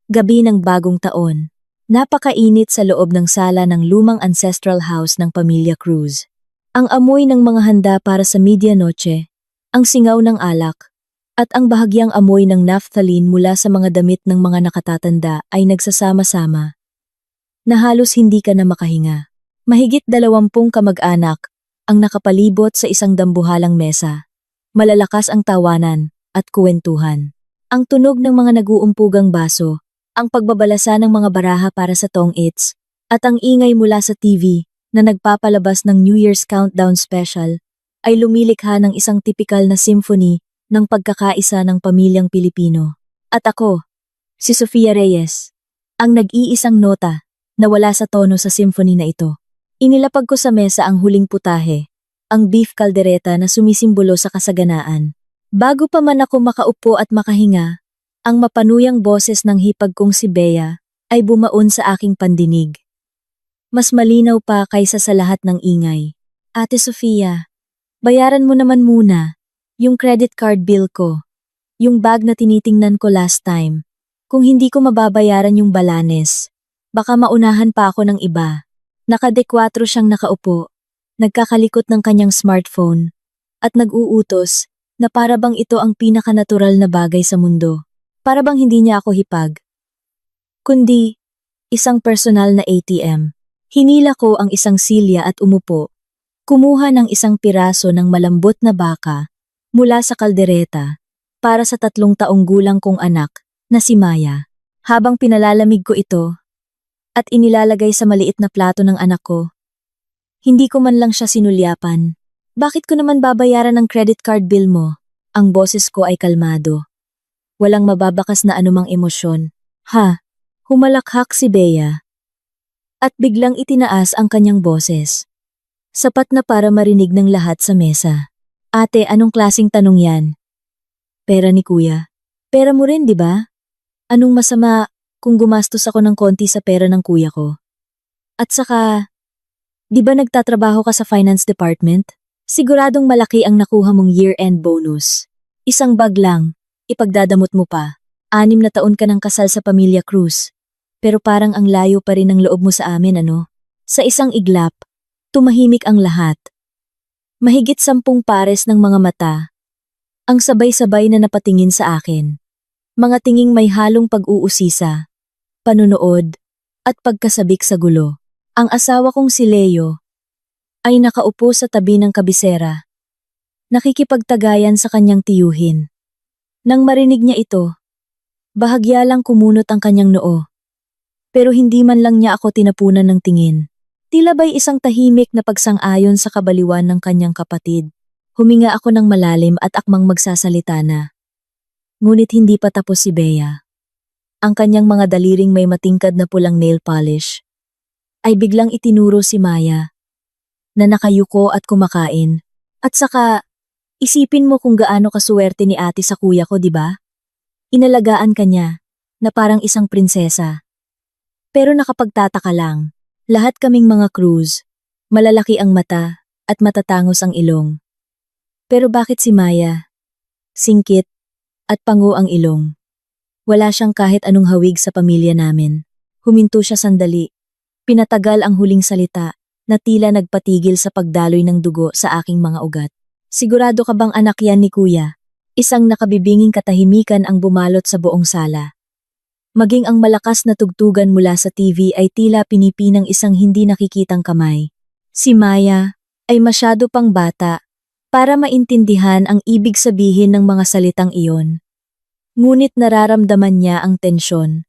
Gabi ng bagong taon. Napakainit sa loob ng sala ng lumang ancestral house ng pamilya Cruz. Ang amoy ng mga handa para sa medianoche, ang singaw ng alak, at ang bahagyang amoy ng naphthalene mula sa mga damit ng mga nakatatanda ay nagsasama-sama, na halos hindi ka na makahinga. Mahigit 20 kamag-anak ang nakapalibot sa isang dambuhalang mesa. Malalakas ang tawanan at kuwentuhan. Ang tunog ng mga nag-uumpugang baso, ang pagbabalasa ng mga baraha para sa tong-its, at ang ingay mula sa TV na nagpapalabas ng New Year's Countdown Special ay lumilikha ng isang tipikal na symphony ng pagkakaisa ng pamilyang Pilipino. At ako, si Sofia Reyes, ang nag-iisang nota na wala sa tono sa symphony na ito. Inilapag ko sa mesa ang huling putahe, ang beef caldereta na sumisimbolo sa kasaganaan. Bago pa man ako makaupo at makahinga, ang mapanuyang boses ng hipag kong si Bea ay bumaon sa aking pandinig. Mas malinaw pa kaysa sa lahat ng ingay. Ate Sofia, bayaran mo naman muna yung credit card bill ko, yung bag na tinitingnan ko last time. Kung hindi ko mababayaran yung balanes, baka maunahan pa ako ng iba. Nakadekwatro siyang nakaupo, nagkakalikot ng kanyang smartphone, at nag-uutos na para bang ito ang pinakanatural na bagay sa mundo. Para bang hindi niya ako hipag, kundi isang personal na ATM. Hinila ko ang isang silya at umupo. Kumuha ng isang piraso ng malambot na baka mula sa kaldereta para sa 3 taong gulang kong anak na si Maya. Habang pinalalamig ko ito at inilalagay sa maliit na plato ng anak ko, hindi ko man lang siya sinulyapan. Bakit ko naman babayaran ang credit card bill mo? Ang boses ko ay kalmado. Walang mababakas na anumang emosyon. Ha? Humalakhak si Bea. At biglang itinaas ang kanyang boses. Sapat na para marinig ng lahat sa mesa. Ate, anong klaseng tanong yan? Pera ni kuya. Pera mo rin, di ba? Anong masama kung gumastos ako ng konti sa pera ng kuya ko? At saka, di ba nagtatrabaho ka sa finance department? Siguradong malaki ang nakuha mong year-end bonus. Isang bag lang. Ipagdadamot mo pa. 6 na taon ka ng kasal sa pamilya Cruz. Pero parang ang layo pa rin ang loob mo sa amin, ano? Sa isang iglap, tumahimik ang lahat. Mahigit 10 pares ng mga mata ang sabay-sabay na napatingin sa akin. Mga tinging may halong pag-uusisa, panunood, at pagkasabik sa gulo. Ang asawa kong si Leo ay nakaupo sa tabi ng kabisera, nakikipagtagayan sa kanyang tiyuhin. Nang marinig niya ito, bahagya lang kumunot ang kanyang noo. Pero hindi man lang niya ako tinapunan ng tingin. Tila ba'y isang tahimik na pagsang-ayon sa kabaliwan ng kanyang kapatid. Huminga ako ng malalim at akmang magsasalita na. Ngunit hindi pa tapos si Bea. Ang kanyang mga daliring may matingkad na pulang nail polish ay biglang itinuro si Maya na nakayuko at kumakain. At saka, isipin mo kung gaano kasuwerte ni ate sa kuya ko, di ba? Inalagaan ka niya, na parang isang prinsesa. Pero nakapagtataka lang, lahat kaming mga Cruz, malalaki ang mata at matatangos ang ilong. Pero bakit si Maya? Singkit at pango ang ilong. Wala siyang kahit anong hawig sa pamilya namin. Huminto siya sandali. Pinatagal ang huling salita na tila nagpatigil sa pagdaloy ng dugo sa aking mga ugat. Sigurado ka bang anak yan ni kuya? Isang nakabibinging katahimikan ang bumalot sa buong sala. Maging ang malakas na tugtugan mula sa TV ay tila pinipinang isang hindi nakikitang kamay. Si Maya ay masyado pang bata para maintindihan ang ibig sabihin ng mga salitang iyon. Ngunit nararamdaman niya ang tensyon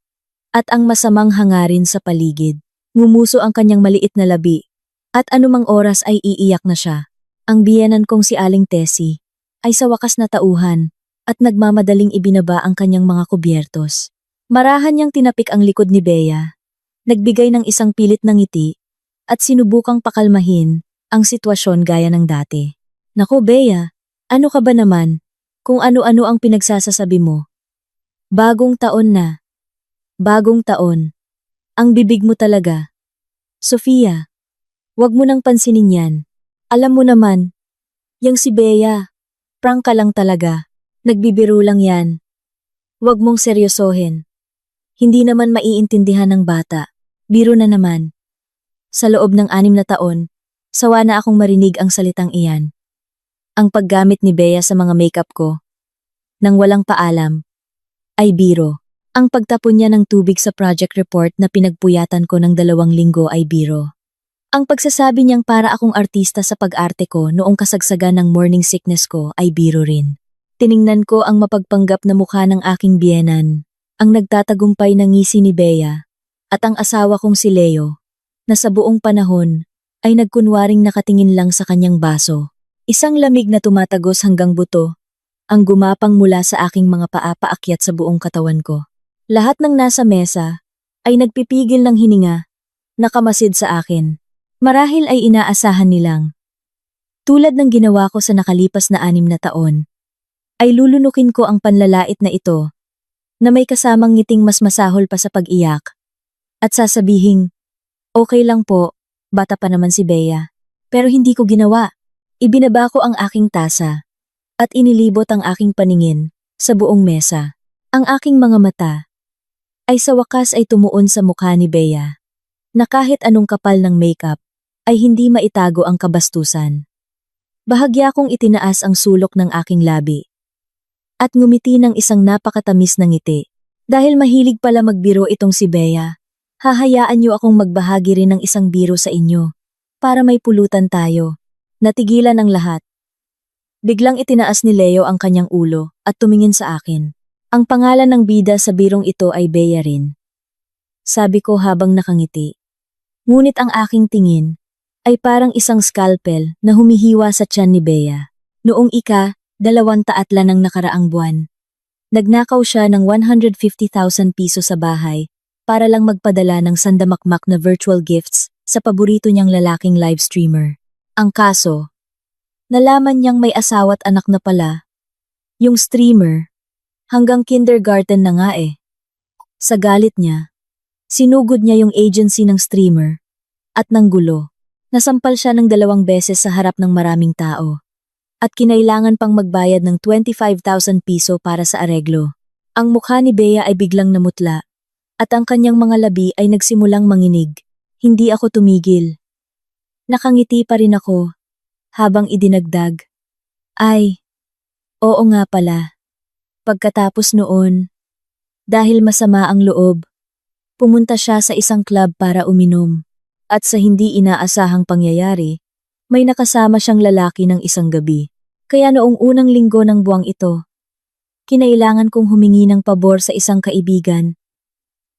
at ang masamang hangarin sa paligid. Ngumuso ang kanyang maliit na labi at anumang oras ay iiyak na siya. Ang biyenan kong si Aling Tessie ay sa wakas na tauhan at nagmamadaling ibinaba ang kanyang mga kubyertos. Marahan niyang tinapik ang likod ni Bea, nagbigay ng isang pilit na ngiti at sinubukang pakalmahin ang sitwasyon gaya ng dati. Naku Bea, ano ka ba naman kung ano-ano ang pinagsasasabi mo? Bagong taon na. Bagong taon. Ang bibig mo talaga. Sofia, wag mo nang pansinin yan. Alam mo naman, yang si Bea, prank ka lang talaga. Nagbibiro lang yan. Wag mong seryosohin. Hindi naman maiintindihan ng bata. Biro na naman. Sa loob ng 6 na taon, sawa na akong marinig ang salitang iyan. Ang paggamit ni Bea sa mga makeup ko, nang walang paalam, ay biro. Ang pagtapon niya ng tubig sa project report na pinagpuyatan ko ng 2 linggo ay biro. Ang pagsasabi niyang para akong artista sa pag-arte ko noong kasagsagan ng morning sickness ko ay biro rin. Tiningnan ko ang mapagpanggap na mukha ng aking biyenan, ang nagtatagumpay na ngisi ni Bea, at ang asawa kong si Leo, na sa buong panahon ay nagkunwaring nakatingin lang sa kanyang baso. Isang lamig na tumatagos hanggang buto, ang gumapang mula sa aking mga paa paakyat sa buong katawan ko. Lahat ng nasa mesa ay nagpipigil ng hininga, nakamasid sa akin. Marahil ay inaasahan nilang. Tulad ng ginawa ko sa nakalipas na 6 na taon, ay lulunukin ko ang panlalait na ito, na may kasamang ngiting mas masahol pa sa pag-iyak, at sasabihing, okay lang po, bata pa naman si Bea. Pero hindi ko ginawa. Ibinaba ko ang aking tasa, at inilibot ang aking paningin sa buong mesa. Ang aking mga mata ay sa wakas ay tumuon sa mukha ni Bea, na kahit anong kapal ng makeup, ay hindi maitago ang kabastusan. Bahagya kong itinaas ang sulok ng aking labi, at ngumiti ng isang napakatamis na ngiti. Dahil mahilig pala magbiro itong si Bea, hahayaan niyo akong magbahagi rin ng isang biro sa inyo, para may pulutan tayo. Natigilan ang lahat. Biglang itinaas ni Leo ang kanyang ulo at tumingin sa akin. Ang pangalan ng bida sa birong ito ay Bea rin. Sabi ko habang nakangiti. Ngunit ang aking tingin ay parang isang scalpel na humihiwa sa tiyan ni Bea. Noong 2 taatla ng nakaraang buwan, nagnakaw siya ng 150,000 piso sa bahay para lang magpadala ng sandamakmak na virtual gifts sa paborito niyang lalaking live streamer. Ang kaso, nalaman niyang may asawa't anak na pala. Yung streamer, hanggang kindergarten na nga eh. Sa galit niya, sinugod niya yung agency ng streamer at nanggulo. Nasampal siya ng 2 beses sa harap ng maraming tao at kinailangan pang magbayad ng 25,000 piso para sa areglo. Ang mukha ni Bea ay biglang namutla at ang kanyang mga labi ay nagsimulang manginig. Hindi ako tumigil. Nakangiti pa rin ako habang idinagdag. Ay, oo nga pala. Pagkatapos noon, dahil masama ang loob, pumunta siya sa isang club para uminom. At sa hindi inaasahang pangyayari, may nakasama siyang lalaki ng isang gabi. Kaya noong unang linggo ng buwang ito, kinailangan kong humingi ng pabor sa isang kaibigan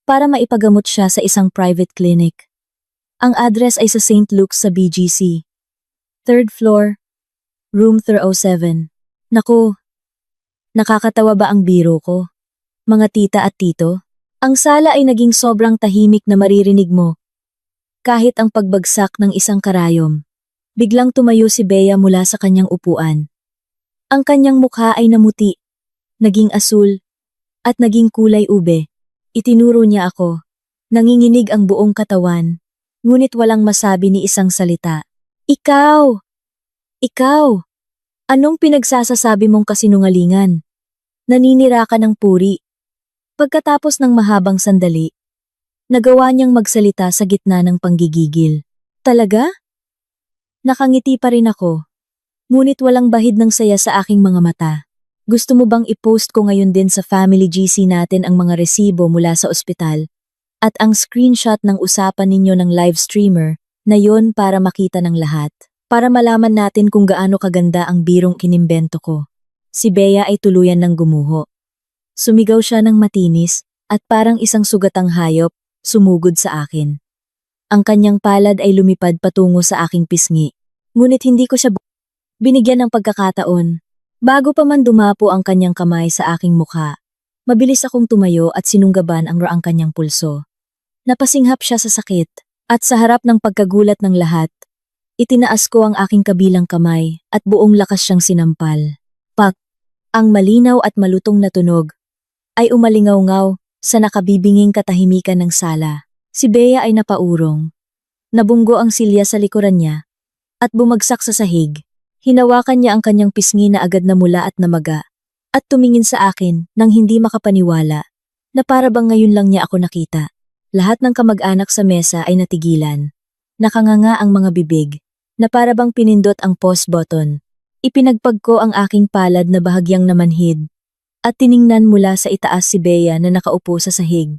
para maipagamot siya sa isang private clinic. Ang address ay sa St. Luke's sa BGC. 3rd floor, room 307. Naku, nakakatawa ba ang biro ko? Mga tita at tito, ang sala ay naging sobrang tahimik na maririnig mo. Kahit ang pagbagsak ng isang karayom, biglang tumayo si Bea mula sa kanyang upuan. Ang kanyang mukha ay namuti, naging asul, at naging kulay ube. Itinuro niya ako. Nanginginig ang buong katawan, ngunit walang masabi ni isang salita. Ikaw! Ikaw! Anong pinagsasasabi mong kasinungalingan? Naninira ka ng puri. Pagkatapos ng mahabang sandali, nagawa niyang magsalita sa gitna ng panggigigil. Talaga? Nakangiti pa rin ako, ngunit walang bahid ng saya sa aking mga mata. Gusto mo bang i-post ko ngayon din sa family GC natin ang mga resibo mula sa ospital at ang screenshot ng usapan ninyo ng live streamer na yon para makita ng lahat? Para malaman natin kung gaano kaganda ang birong kinimbento ko. Si Bea ay tuluyan ng gumuho. Sumigaw siya ng matinis at parang isang sugatang hayop, sumugod sa akin. Ang kanyang palad ay lumipad patungo sa aking pisngi. Ngunit hindi ko siya binigyan ng pagkakataon. Bago pa man dumapo ang kanyang kamay sa aking mukha, mabilis akong tumayo at sinunggaban ang raang kanyang pulso. Napasinghap siya sa sakit at sa harap ng pagkagulat ng lahat, itinaas ko ang aking kabilang kamay at buong lakas siyang sinampal. Pak! Ang malinaw at malutong na tunog ay umalingaw-ngaw sa nakabibinging katahimikan ng sala. Si Bea ay napaurong. Nabunggo ang silya sa likuran niya at bumagsak sa sahig. Hinawakan niya ang kanyang pisngi na agad na mula at namaga at tumingin sa akin nang hindi makapaniwala. na para bang ngayon lang niya ako nakita. Lahat ng kamag-anak sa mesa ay natigilan. Nakanganga ang mga bibig, na para bang pinindot ang pause button. Ipinagpag ko ang aking palad na bahagyang namanhid, at tiningnan mula sa itaas si Bea na nakaupo sa sahig.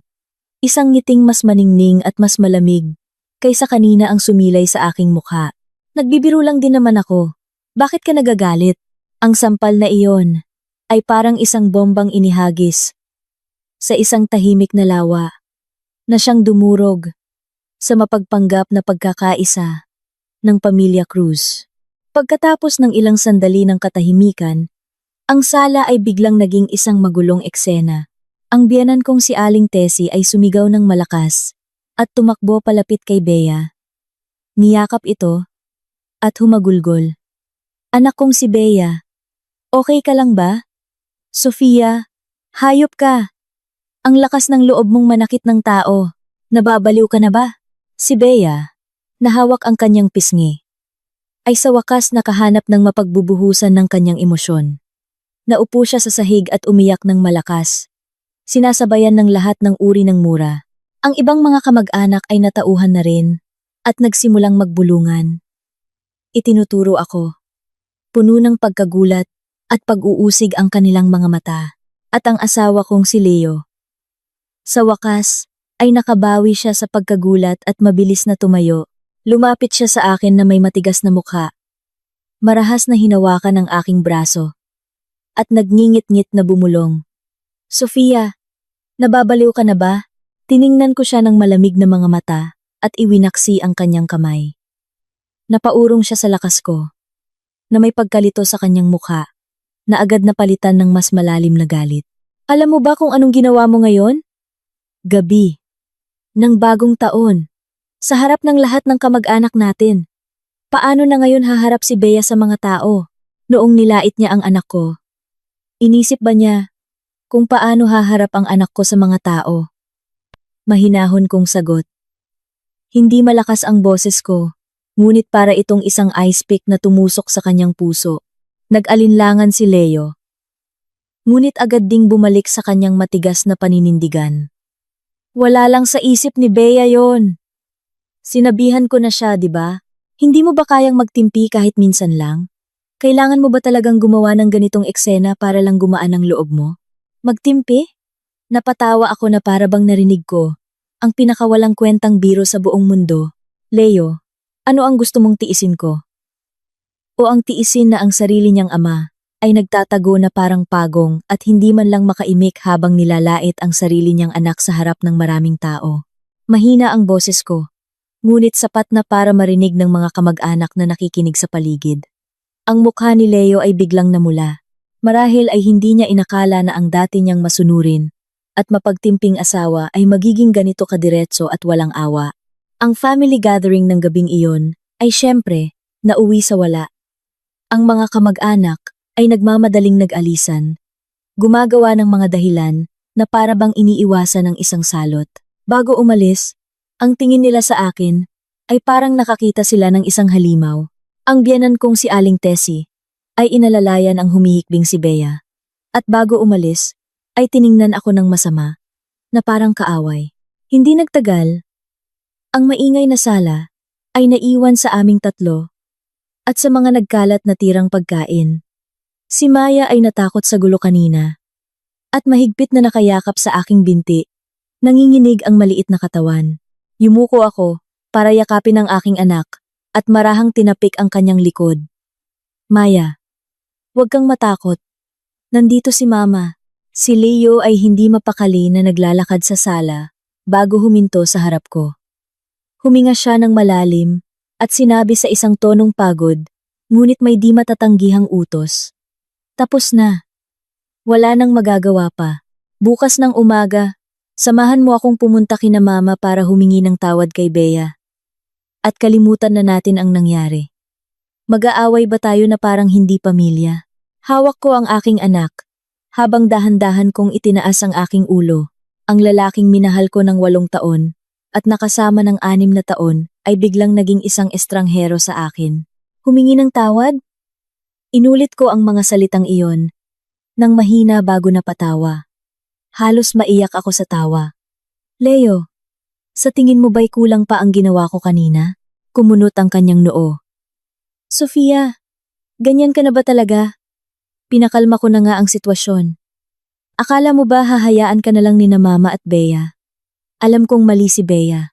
Isang ngiting mas maningning at mas malamig, kaysa kanina ang sumilay sa aking mukha. Nagbibiro lang din naman ako. Bakit ka nagagalit? Ang sampal na iyon ay parang isang bombang inihagis sa isang tahimik na lawa na siyang dumurog sa mapagpanggap na pagkakaisa ng pamilya Cruz. Pagkatapos ng ilang sandali ng katahimikan, ang sala ay biglang naging isang magulong eksena. Ang biyenan kong si Aling Tessie ay sumigaw ng malakas at tumakbo palapit kay Bea. Niyakap ito at humagulgol. Anak kong si Bea, okay ka lang ba? Sofia, hayop ka. Ang lakas ng loob mong manakit ng tao. Nababaliw ka na ba? Si Bea, nahawak ang kanyang pisngi, ay sa wakas nakahanap ng mapagbubuhusan ng kanyang emosyon. Naupo siya sa sahig at umiyak ng malakas. Sinasabayan ng lahat ng uri ng mura. Ang ibang mga kamag-anak ay natauhan na rin at nagsimulang magbulungan. Itinuturo ako. Puno ng pagkagulat at pag-uusig ang kanilang mga mata. At ang asawa kong si Leo. Sa wakas, ay nakabawi siya sa pagkagulat at mabilis na tumayo. Lumapit siya sa akin na may matigas na mukha. Marahas na hinawakan ang aking braso. At nagngingit-ngit na bumulong. Sofia, nababaliw ka na ba? Tiningnan ko siya ng malamig na mga mata at iwinaksi ang kanyang kamay. Napaurong siya sa lakas ko, na may pagkalito sa kanyang mukha, na agad na palitan ng mas malalim na galit. Alam mo ba kung anong ginawa mo ngayon? Gabi ng bagong taon, sa harap ng lahat ng kamag-anak natin. Paano na ngayon haharap si Bea sa mga tao, noong nilait niya ang anak ko? Inisip ba niya kung paano haharap ang anak ko sa mga tao? Mahinahon kong sagot. Hindi malakas ang boses ko, ngunit para itong isang ice pick na tumusok sa kanyang puso. Nag-alinlangan si Leo. Ngunit agad ding bumalik sa kanyang matigas na paninindigan. Wala lang sa isip ni Bea yon. Sinabihan ko na siya, di ba? Hindi mo ba kayang magtimpi kahit minsan lang? Kailangan mo ba talagang gumawa ng ganitong eksena para lang gumaan ang loob mo? Magtimpi? Napatawa ako na para bang narinig ko ang pinakawalang kwentang biro sa buong mundo. Leo, ano ang gusto mong tiisin ko? O ang tiisin na ang sarili niyang ama ay nagtatago na parang pagong at hindi man lang makaimik habang nilalait ang sarili niyang anak sa harap ng maraming tao. Mahina ang boses ko, ngunit sapat na para marinig ng mga kamag-anak na nakikinig sa paligid. Ang mukha ni Leo ay biglang namula. Marahil ay hindi niya inakala na ang dati niyang masunurin at mapagtimping asawa ay magiging ganito kadiretso at walang awa. Ang family gathering ng gabing iyon ay syempre nauwi sa wala. Ang mga kamag-anak ay nagmamadaling nag-alisan, gumagawa ng mga dahilan na para bang iniiwasan ng isang salot. Bago umalis, ang tingin nila sa akin ay parang nakakita sila ng isang halimaw. Ang biyenan kong si Aling Tessie ay inalalayan ang humihikbing si Bea. At bago umalis, ay tiningnan ako ng masama, na parang kaaway. Hindi nagtagal, ang maingay na sala ay naiwan sa aming tatlo at sa mga nagkalat na tirang pagkain. Si Maya ay natakot sa gulo kanina at mahigpit na nakayakap sa aking binti. Nanginginig ang maliit na katawan. Yumuko ako para yakapin ang aking anak at marahang tinapik ang kanyang likod. Maya, huwag kang matakot. Nandito si Mama. Si Leo ay hindi mapakali na naglalakad sa sala bago huminto sa harap ko. Huminga siya ng malalim at sinabi sa isang tonong pagod, ngunit may di matatanggihang utos. Tapos na. Wala nang magagawa pa. Bukas ng umaga, samahan mo akong pumunta kina Mama para humingi ng tawad kay Bea. At kalimutan na natin ang nangyari. Mag-aaway ba tayo na parang hindi pamilya? Hawak ko ang aking anak, habang dahan-dahan kong itinaas ang aking ulo. Ang lalaking minahal ko ng 8 taon, at nakasama ng 6 na taon, ay biglang naging isang estranghero sa akin. Humingi ng tawad? Inulit ko ang mga salitang iyon, nang mahina bago napatawa. Halos maiyak ako sa tawa. Leo, sa tingin mo ba'y kulang pa ang ginawa ko kanina? Kumunot ang kanyang noo. Sofia, ganyan ka na ba talaga? Pinakalma ko na nga ang sitwasyon. Akala mo ba hahayaan ka na lang ni na Mama at Bea? Alam kong mali si Bea.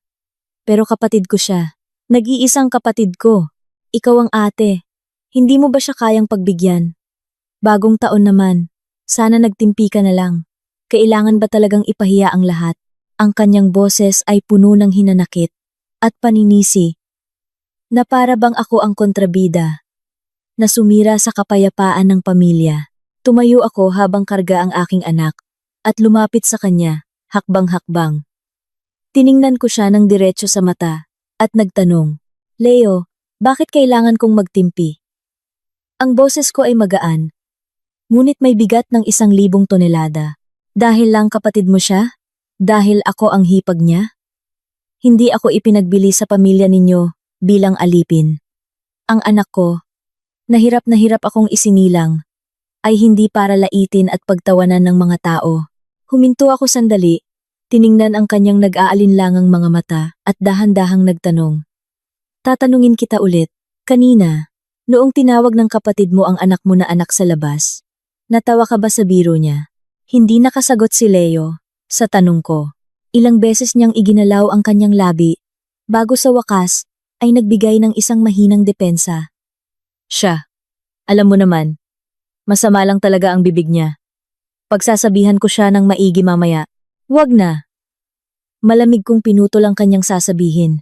Pero kapatid ko siya. Nag-iisang kapatid ko. Ikaw ang ate. Hindi mo ba siya kayang pagbigyan? Bagong taon naman. Sana nagtimpi ka na lang. Kailangan ba talagang ipahiya ang lahat? Ang kanyang boses ay puno ng hinanakit at paninisi na para bang ako ang kontrabida na sumira sa kapayapaan ng pamilya. Tumayo ako habang karga ang aking anak at lumapit sa kanya, hakbang-hakbang. Tiningnan ko siya ng diretso sa mata at nagtanong, Leo, bakit kailangan kong magtimpi? Ang boses ko ay magaan, ngunit may bigat ng 1,000 tonelada. Dahil lang kapatid mo siya? Dahil ako ang hipag niya? Hindi ako ipinagbili sa pamilya ninyo bilang alipin. Ang anak ko, na hirap akong isinilang, ay hindi para laitin at pagtawanan ng mga tao. Huminto ako sandali, tiningnan ang kanyang nag-aalinlangang mga mata at dahan-dahang nagtanong. Tatanungin kita ulit, kanina, noong tinawag ng kapatid mo ang anak mo na anak sa labas, natawa ka ba sa biro niya? Hindi nakasagot si Leo sa tanong ko. Ilang beses niyang iginalaw ang kanyang labi, bago sa wakas ay nagbigay ng isang mahinang depensa. Siya, alam mo naman, masama lang talaga ang bibig niya. Pagsasabihan ko siya ng maigi mamaya, wag na. Malamig kong pinutol ang kanyang sasabihin.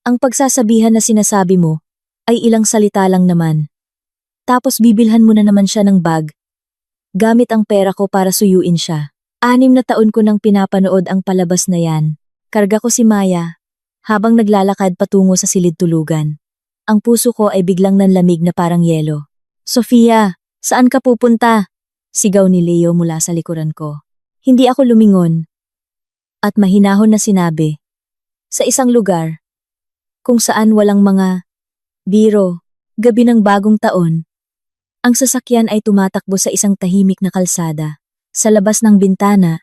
Ang pagsasabihan na sinasabi mo ay ilang salita lang naman. Tapos bibilhan mo na naman siya ng bag. Gamit ang pera ko para suyuin siya. 6 na taon ko nang pinapanood ang palabas na yan. Karga ko si Maya habang naglalakad patungo sa silid tulugan. Ang puso ko ay biglang nanlamig na parang yelo. Sofia, saan ka pupunta? Sigaw ni Leo mula sa likuran ko. Hindi ako lumingon. At mahinahon na sinabi, sa isang lugar, kung saan walang mga biro, gabi ng bagong taon, ang sasakyan ay tumatakbo sa isang tahimik na kalsada. Sa labas ng bintana,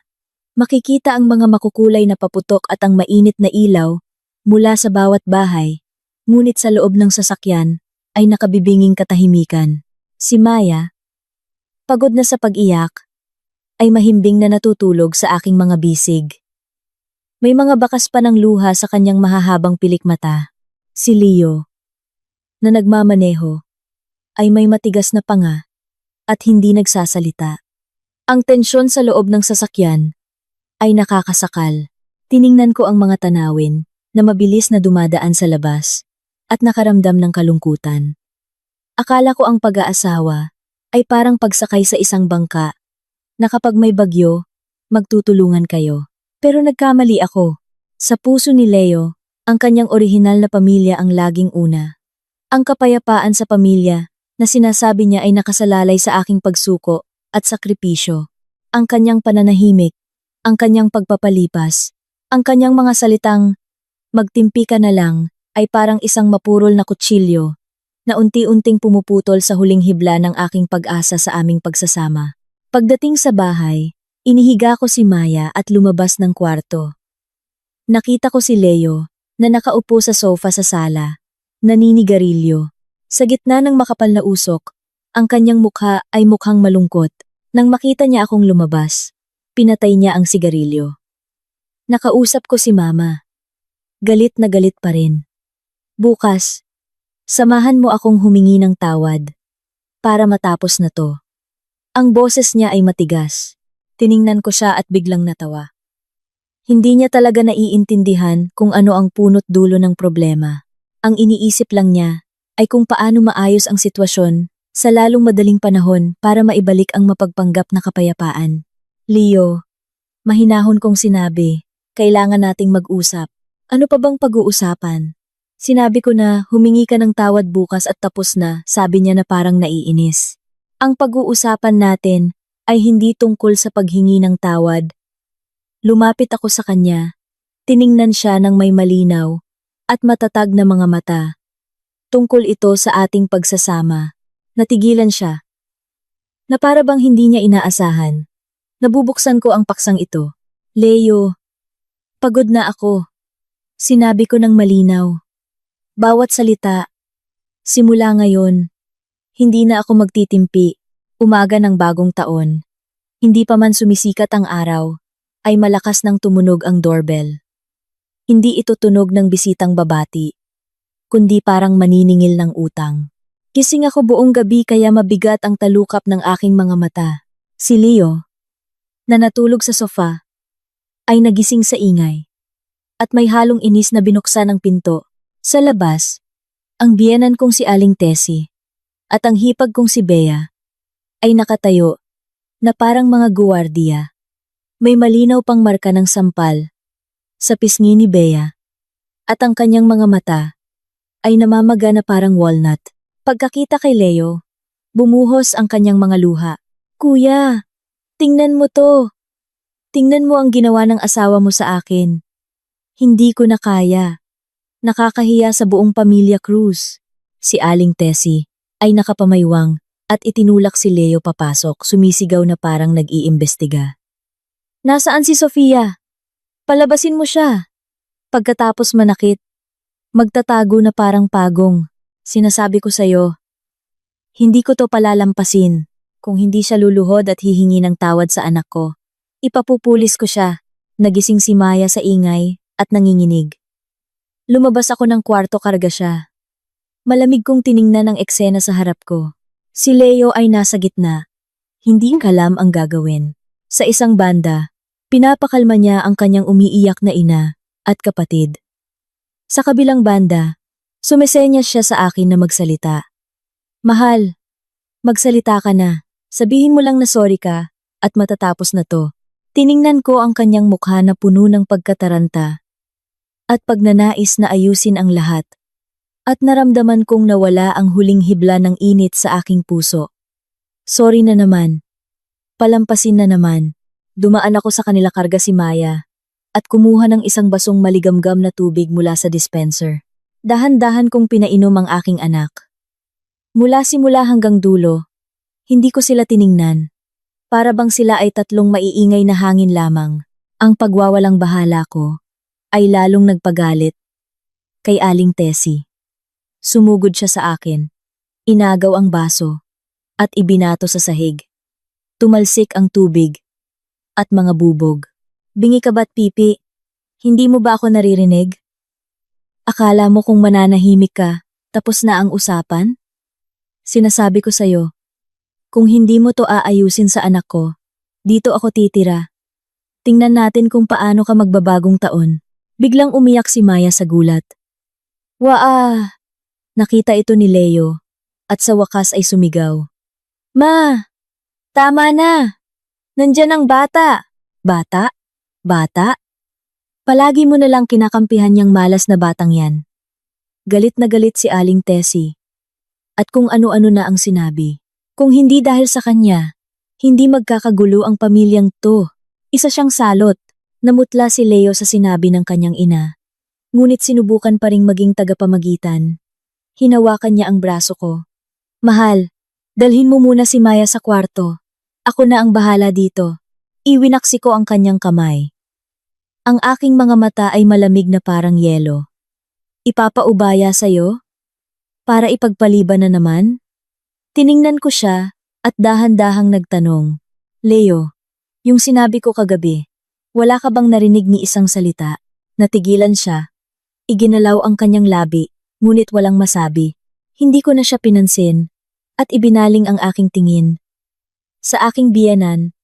makikita ang mga makukulay na paputok at ang mainit na ilaw mula sa bawat bahay, ngunit sa loob ng sasakyan ay nakabibinging katahimikan. Si Maya, pagod na sa pag-iyak, ay mahimbing na natutulog sa aking mga bisig. May mga bakas pa ng luha sa kanyang mahahabang pilikmata. Si Leo, na nagmamaneho, ay may matigas na panga at hindi nagsasalita. Ang tensyon sa loob ng sasakyan ay nakakasakal. Tiningnan ko ang mga tanawin na mabilis na dumadaan sa labas at nakaramdam ng kalungkutan. Akala ko ang pag-aasawa ay parang pagsakay sa isang bangka na kapag may bagyo, magtutulungan kayo. Pero nagkamali ako. Sa puso ni Leo, ang kanyang orihinal na pamilya ang laging una. Ang kapayapaan sa pamilya na sinasabi niya ay nakasalalay sa aking pagsuko at sakripisyo. Ang kanyang pananahimik, ang kanyang pagpapalipas, ang kanyang mga salitang, magtimpi ka na lang, ay parang isang mapurol na kutsilyo na unti-unting pumuputol sa huling hibla ng aking pag-asa sa aming pagsasama. Pagdating sa bahay, inihiga ko si Maya at lumabas ng kwarto. Nakita ko si Leo na nakaupo sa sofa sa sala, naninigarilyo. Sa gitna ng makapal na usok, ang kanyang mukha ay mukhang malungkot. Nang makita niya akong lumabas, pinatay niya ang sigarilyo. Nakausap ko si Mama. Galit na galit pa rin. Bukas, samahan mo akong humingi ng tawad para matapos na to. Ang boses niya ay matigas. Tiningnan ko siya at biglang natawa. Hindi niya talaga naiintindihan kung ano ang punot dulo ng problema. Ang iniisip lang niya ay kung paano maayos ang sitwasyon sa lalong madaling panahon para maibalik ang mapagpanggap na kapayapaan. Leo, mahinahon kong sinabi, kailangan nating mag-usap. Ano pa bang pag-uusapan? Sinabi ko na humingi ka ng tawad bukas at tapos na, sabi niya na parang naiinis. Ang pag-uusapan natin ay hindi tungkol sa paghingi ng tawad. Lumapit ako sa kanya, tiningnan siya ng may malinaw at matatag na mga mata. Tungkol ito sa ating pagsasama. Natigilan siya, na para bang hindi niya inaasahan. Nabubuksan ko ang paksang ito. Leo, pagod na ako. Sinabi ko ng malinaw. Bawat salita. Simula ngayon, hindi na ako magtitimpi. Umaga ng bagong taon. Hindi pa man sumisikat ang araw, ay malakas nang tumunog ang doorbell. Hindi ito tunog ng bisitang babati, kundi parang maniningil ng utang. Gising ako buong gabi kaya mabigat ang talukap ng aking mga mata. Si Leo, na natulog sa sofa, ay nagising sa ingay. At may halong inis na binuksan ang pinto. Sa labas, ang biyenan kong si Aling Tessie, at ang hipag kong si Bea, ay nakatayo, na parang mga guwardiya. May malinaw pang marka ng sampal, sa pisngi ni Bea, at ang kanyang mga mata, ay namamaga na parang walnut. Pagkakita kay Leo, bumuhos ang kanyang mga luha. Kuya, tingnan mo to. Tingnan mo ang ginawa ng asawa mo sa akin. Hindi ko na kaya. Nakakahiya sa buong pamilya Cruz. Si Aling Tessie ay nakapamaywang at itinulak si Leo papasok, sumisigaw na parang nag-iimbestiga. Nasaan si Sofia? Palabasin mo siya. Pagkatapos manakit, magtatago na parang pagong. Sinasabi ko sa'yo, hindi ko to palalampasin. Kung hindi siya luluhod at hihingi ng tawad sa anak ko, ipapupulis ko siya. Nagising si Maya sa ingay at nanginginig. Lumabas ako ng kwarto karga siya. Malamig kong tiningnan ang eksena sa harap ko. Si Leo ay nasa gitna. Hindi alam ang gagawin. Sa isang banda, pinapakalma niya ang kanyang umiiyak na ina at kapatid. Sa kabilang banda, sumesenyas siya sa akin na magsalita. Mahal, magsalita ka na. Sabihin mo lang na sorry ka at matatapos na to. Tiningnan ko ang kanyang mukha na puno ng pagkataranta at pagnanais na ayusin ang lahat. At naramdaman kong nawala ang huling hibla ng init sa aking puso. Sorry na naman. Palampasin na naman. Dumaan ako sa kanila karga si Maya at kumuha ng isang basong maligamgam na tubig mula sa dispenser. Dahan-dahan kong pinainom ang aking anak. Mula simula hanggang dulo, hindi ko sila tiningnan. Para bang sila ay tatlong maiingay na hangin lamang. Ang pagwawalang bahala ko ay lalong nagpagalit kay Aling Tessie. Sumugod siya sa akin. Inagaw ang baso at ibinato sa sahig. Tumalsik ang tubig at mga bubog. Bingi ka ba't pipi? Hindi mo ba ako naririnig? Akala mo kung mananahimik ka, tapos na ang usapan? Sinasabi ko sa'yo, kung hindi mo to aayusin sa anak ko, dito ako titira. Tingnan natin kung paano ka magbabagong taon. Biglang umiyak si Maya sa gulat. Waa! Nakita ito ni Leo, at sa wakas ay sumigaw. Ma! Tama na! Nandyan ang bata! Bata? Bata? Palagi mo nalang kinakampihan niyang malas na batang yan. Galit na galit si Aling Tessie. At kung ano-ano na ang sinabi. Kung hindi dahil sa kanya, hindi magkakagulo ang pamilyang to. Isa siyang salot. Namutla si Leo sa sinabi ng kanyang ina. Ngunit sinubukan pa ring maging tagapamagitan. Hinawakan niya ang braso ko. Mahal, dalhin mo muna si Maya sa kwarto. Ako na ang bahala dito. Iwinaksi ko ang kanyang kamay. Ang aking mga mata ay malamig na parang yelo. Ipapaubaya sa'yo? Para ipagpaliban na naman? Tiningnan ko siya at dahan-dahang nagtanong. Leo, yung sinabi ko kagabi, wala ka bang narinig ni isang salita? Natigilan siya. Iginalaw ang kanyang labi, ngunit walang masabi. Hindi ko na siya pinansin at ibinaling ang aking tingin sa aking biyenan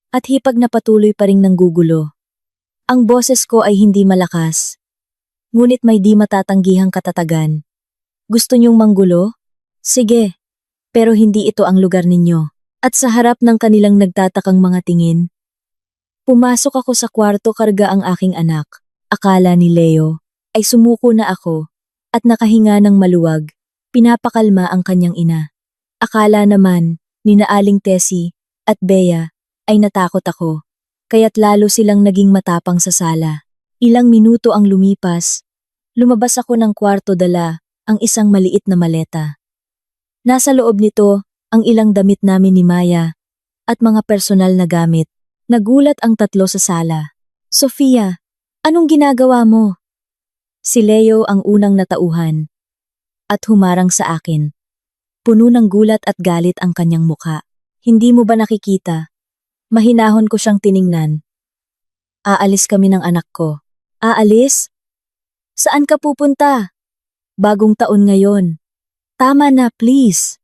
at hipag na patuloy pa ring nanggugulo. Ang boses ko ay hindi malakas, ngunit may di matatanggihang katatagan. Gusto niyong manggulo? Sige, pero hindi ito ang lugar ninyo. At sa harap ng kanilang nagtatakang mga tingin, pumasok ako sa kwarto karga ang aking anak. Akala ni Leo ay sumuko na ako at nakahinga ng maluwag, pinapakalma ang kanyang ina. Akala naman ni na Aling Tessie at Bea ay natakot ako, kaya't lalo silang naging matapang sa sala. Ilang minuto ang lumipas, lumabas ako ng kwarto dala ang isang maliit na maleta. Nasa loob nito ang ilang damit namin ni Maya at mga personal na gamit. Nagulat ang tatlo sa sala. Sofia, anong ginagawa mo? Si Leo ang unang natauhan at humarang sa akin. Puno ng gulat at galit ang kanyang mukha. Hindi mo ba nakikita? Mahinahon ko siyang tiningnan. Aalis kami ng anak ko. Aalis? Saan ka pupunta? Bagong taon ngayon. Tama na, please.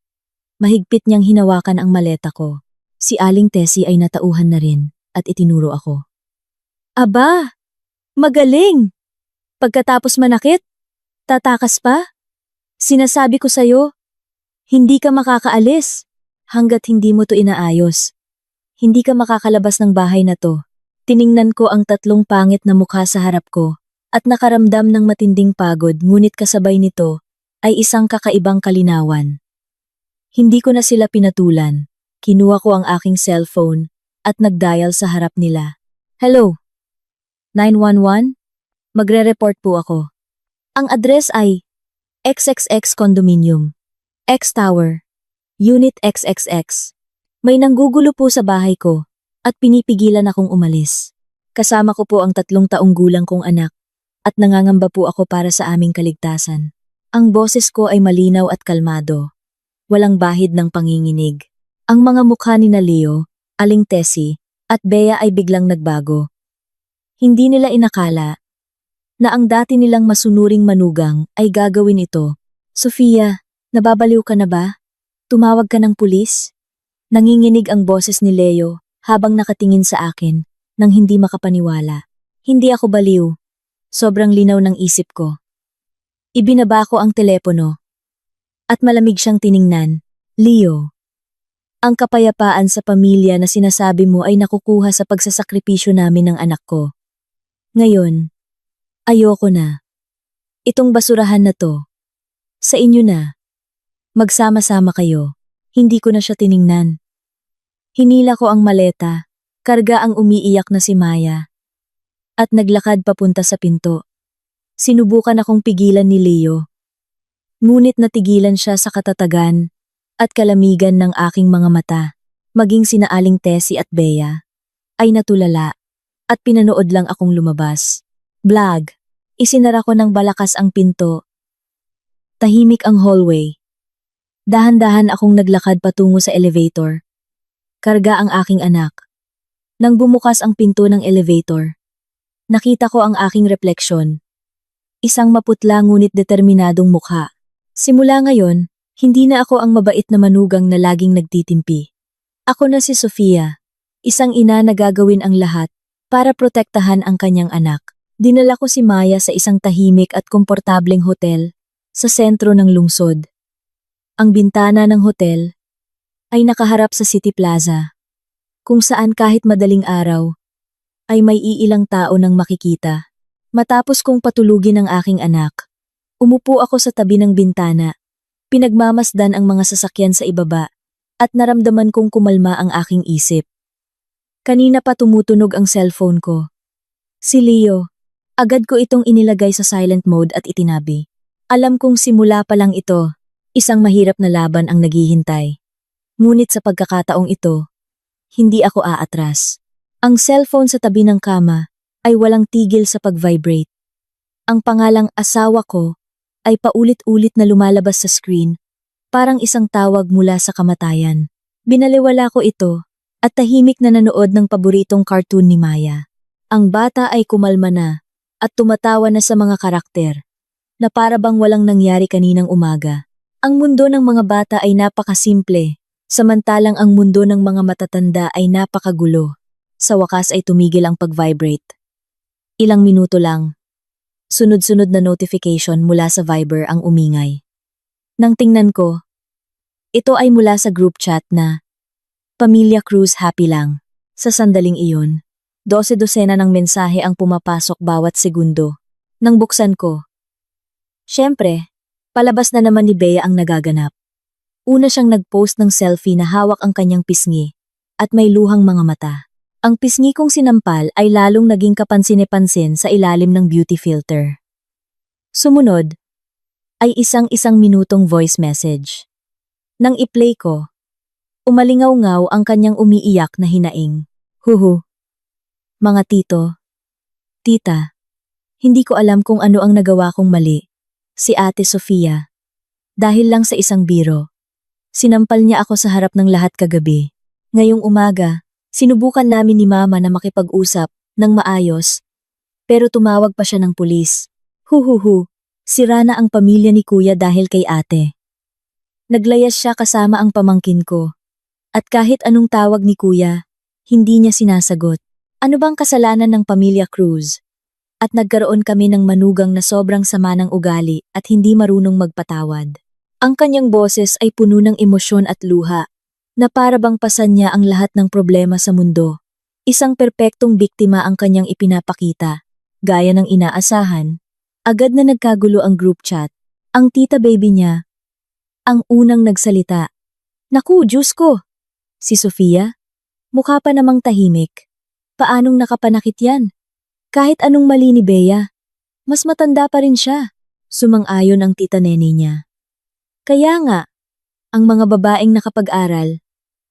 Mahigpit niyang hinawakan ang maleta ko. Si Aling Tessie ay natauhan na rin at itinuro ako. Aba, magaling! Pagkatapos manakit, tatakas pa? Sinasabi ko sa'yo, hindi ka makakaalis hanggat hindi mo to inaayos. Hindi ka makakalabas ng bahay na to. Tiningnan ko ang tatlong pangit na mukha sa harap ko at nakaramdam ng matinding pagod, ngunit kasabay nito ay isang kakaibang kalinawan. Hindi ko na sila pinatulan. Kinuha ko ang aking cellphone at nagdial sa harap nila. Hello? 911? Magre-report po ako. Ang address ay XXX Condominium, X Tower, Unit XXX. May nanggugulo po sa bahay ko at pinipigilan akong umalis. Kasama ko po ang 3 taong gulang kong anak at nangangamba po ako para sa aming kaligtasan. Ang boses ko ay malinaw at kalmado. Walang bahid ng panginginig. Ang mga mukha ni Leo, Aling Tessie, at Bea ay biglang nagbago. Hindi nila inakala na ang dati nilang masunuring manugang ay gagawin ito. Sofia, nababaliw ka na ba? Tumawag ka ng pulis? Nanginginig ang boses ni Leo habang nakatingin sa akin nang hindi makapaniwala. Hindi ako baliw. Sobrang linaw ng isip ko. Ibinaba ko ang telepono at malamig siyang tiningnan. Leo, ang kapayapaan sa pamilya na sinasabi mo ay nakukuha sa pagsasakripisyo namin ng anak ko. Ngayon, ayoko na. Itong basurahan na to, sa inyo na. Magsama-sama kayo. Hindi ko na siya tiningnan. Hinila ko ang maleta, karga ang umiiyak na si Maya, at naglakad papunta sa pinto. Sinubukan akong pigilan ni Leo. Ngunit natigilan siya sa katatagan at kalamigan ng aking mga mata. Maging sina Aling Tessie at Bea ay natulala at pinanood lang akong lumabas. Blag, isinara ko ng balakas ang pinto. Tahimik ang hallway. Dahan-dahan akong naglakad patungo sa elevator. Karga ang aking anak. Nang bumukas ang pinto ng elevator, nakita ko ang aking refleksyon. Isang maputla ngunit determinadong mukha. Simula ngayon, hindi na ako ang mabait na manugang na laging nagtitimpi. Ako na si Sofia, isang ina na gagawin ang lahat para protektahan ang kanyang anak. Dinala ko si Maya sa isang tahimik at komportableng hotel sa sentro ng lungsod. Ang bintana ng hotel ay nakaharap sa City Plaza, kung saan kahit madaling araw ay may iilang tao nang makikita. Matapos kong patulugin ang aking anak, umupo ako sa tabi ng bintana. Pinagmamasdan ang mga sasakyan sa ibaba at naramdaman kong kumalma ang aking isip. Kanina pa tumutunog ang cellphone ko. Si Leo, agad ko itong inilagay sa silent mode at itinabi. Alam kong simula pa lang ito, isang mahirap na laban ang naghihintay. Ngunit sa pagkakataong ito, hindi ako aatras. Ang cellphone sa tabi ng kama ay walang tigil sa pag-vibrate. Ang pangalang asawa ko ay paulit-ulit na lumalabas sa screen, parang isang tawag mula sa kamatayan. Binaliwala ko ito at tahimik na nanood ng paboritong cartoon ni Maya. Ang bata ay kumalma na at tumatawa na sa mga karakter, na para bang walang nangyari kaninang umaga. Ang mundo ng mga bata ay napakasimple, samantalang ang mundo ng mga matatanda ay napakagulo. Sa wakas ay tumigil ang pag-vibrate. Ilang minuto lang. Sunod-sunod na notification mula sa Viber ang umingay. Nang tingnan ko, ito ay mula sa group chat na Pamilya Cruz happy lang. Sa sandaling iyon, 12 ng mensahe ang pumapasok bawat segundo. Nang buksan ko, syempre, palabas na naman ni Bea ang nagaganap. Una siyang nag-post ng selfie na hawak ang kanyang pisngi at may luhang mga mata. Ang pisngi kong sinampal ay lalong naging kapansin-pansin sa ilalim ng beauty filter. Sumunod ay isang minutong voice message. Nang i-play ko, umalingaw-ngaw ang kanyang umiiyak na hinaing. Huhu, Mga tito, tita, hindi ko alam kung ano ang nagawa kong mali. Si Ate Sofia. Dahil lang sa isang biro. Sinampal niya ako sa harap ng lahat kagabi. Ngayong umaga, sinubukan namin ni Mama na makipag-usap ng maayos. Pero tumawag pa siya ng pulis. Huhuhu, sira na ang pamilya ni Kuya dahil kay ate. Naglayas siya kasama ang pamangkin ko. At kahit anong tawag ni Kuya, hindi niya sinasagot. Ano bang kasalanan ng pamilya Cruz? At nagkaroon kami ng manugang na sobrang sama ng ugali at hindi marunong magpatawad. Ang kanyang boses ay puno ng emosyon at luha, na para bang pasan niya ang lahat ng problema sa mundo. Isang perpektong biktima ang kanyang ipinapakita. Gaya ng inaasahan, agad na nagkagulo ang group chat. Ang tita baby niya, ang unang nagsalita. Naku, Diyos ko! Si Sofia? Mukha pa namang tahimik. Paanong nakapanakit yan? Kahit anong mali ni Bea, mas matanda pa rin siya. Sumang-ayon ang tita neni niya. Kaya nga, ang mga babaeng nakapag-aral,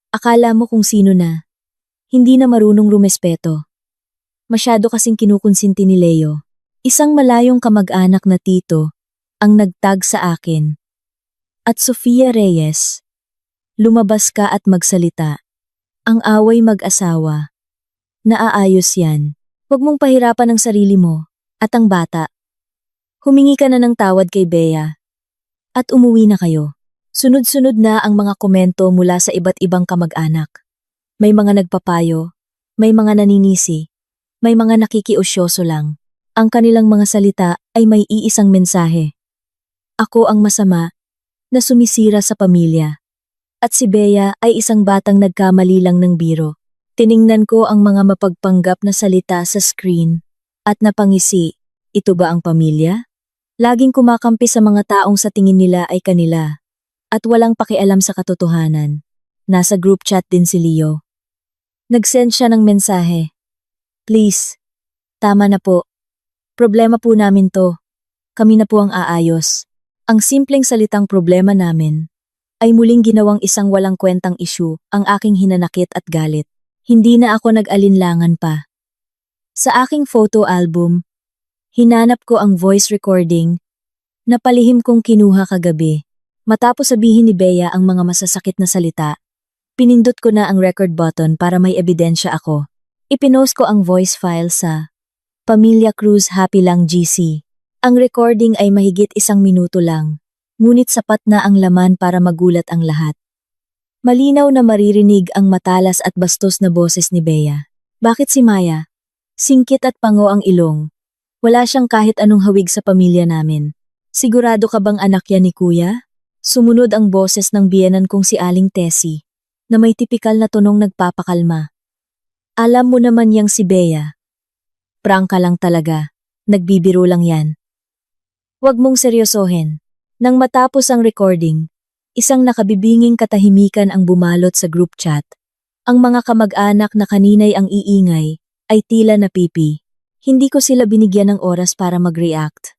akala mo kung sino na. Hindi na marunong rumespeto. Masyado kasing kinukonsinti ni Leo. Isang malayong kamag-anak na tito ang nagtag sa akin. At Sofia Reyes, lumabas ka at magsalita. Ang away mag-asawa. Naaayos yan. Huwag mong pahirapan ang sarili mo at ang bata. Humingi ka na ng tawad kay Bea. At umuwi na kayo. Sunod-sunod na ang mga komento mula sa iba't ibang kamag-anak. May mga nagpapayo, may mga naninisi, may mga nakikiusyoso lang. Ang kanilang mga salita ay may iisang mensahe. Ako ang masama na sumisira sa pamilya. At si Bea ay isang batang nagkamali lang ng biro. Tiningnan ko ang mga mapagpanggap na salita sa screen at napangisi, ito ba ang pamilya? Laging kumakampi sa mga taong sa tingin nila ay kanila at walang pakialam sa katotohanan. Nasa group chat din si Leo. Nag-send siya ng mensahe. Please, tama na po. Problema po namin to. Kami na po ang aayos. Ang simpleng salitang problema namin ay muling ginawang isang walang kwentang issue ang aking hinanakit at galit. Hindi na ako nag-alinlangan pa. Sa aking photo album, hinanap ko ang voice recording na palihim kong kinuha kagabi. Matapos sabihin ni Bea ang mga masasakit na salita, pinindot ko na ang record button para may ebidensya ako. Ipinost ko ang voice file sa Pamilya Cruz Happy Lang GC. Ang recording ay mahigit 1 minuto lang, ngunit sapat na ang laman para magulat ang lahat. Malinaw na maririnig ang matalas at bastos na boses ni Bea. Bakit si Maya? Singkit at pango ang ilong. Wala siyang kahit anong hawig sa pamilya namin. Sigurado ka bang anak yan ni Kuya? Sumunod ang boses ng biyenan kong si Aling Tessie, na may tipikal na tonong nagpapakalma. Alam mo naman yang si Bea. Prangka lang talaga. Nagbibiro lang yan. Huwag mong seryosohin. Nang matapos ang recording, isang nakabibinging katahimikan ang bumalot sa group chat. Ang mga kamag-anak na kaninay ang iingay ay tila napipi. Hindi ko sila binigyan ng oras para mag-react.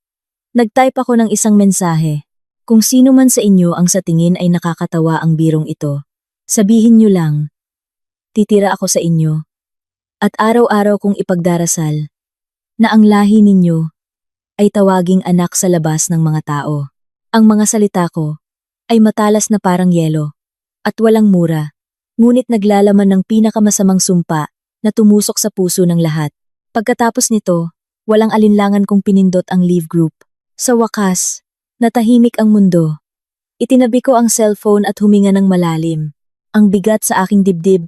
Nag-type ako ng isang mensahe. Kung sino man sa inyo ang sa tingin ay nakakatawa ang birong ito, sabihin niyo lang. Titira ako sa inyo. At araw-araw kong ipagdarasal na ang lahi ninyo ay tawaging anak sa labas ng mga tao. Ang mga salita ko ay matalas na parang yelo at walang mura, ngunit naglalaman ng pinakamasamang sumpa na tumusok sa puso ng lahat. Pagkatapos nito, walang alinlangan kong pinindot ang leave group. Sa wakas, natahimik ang mundo. Itinabi ko ang cellphone at huminga ng malalim. Ang bigat sa aking dibdib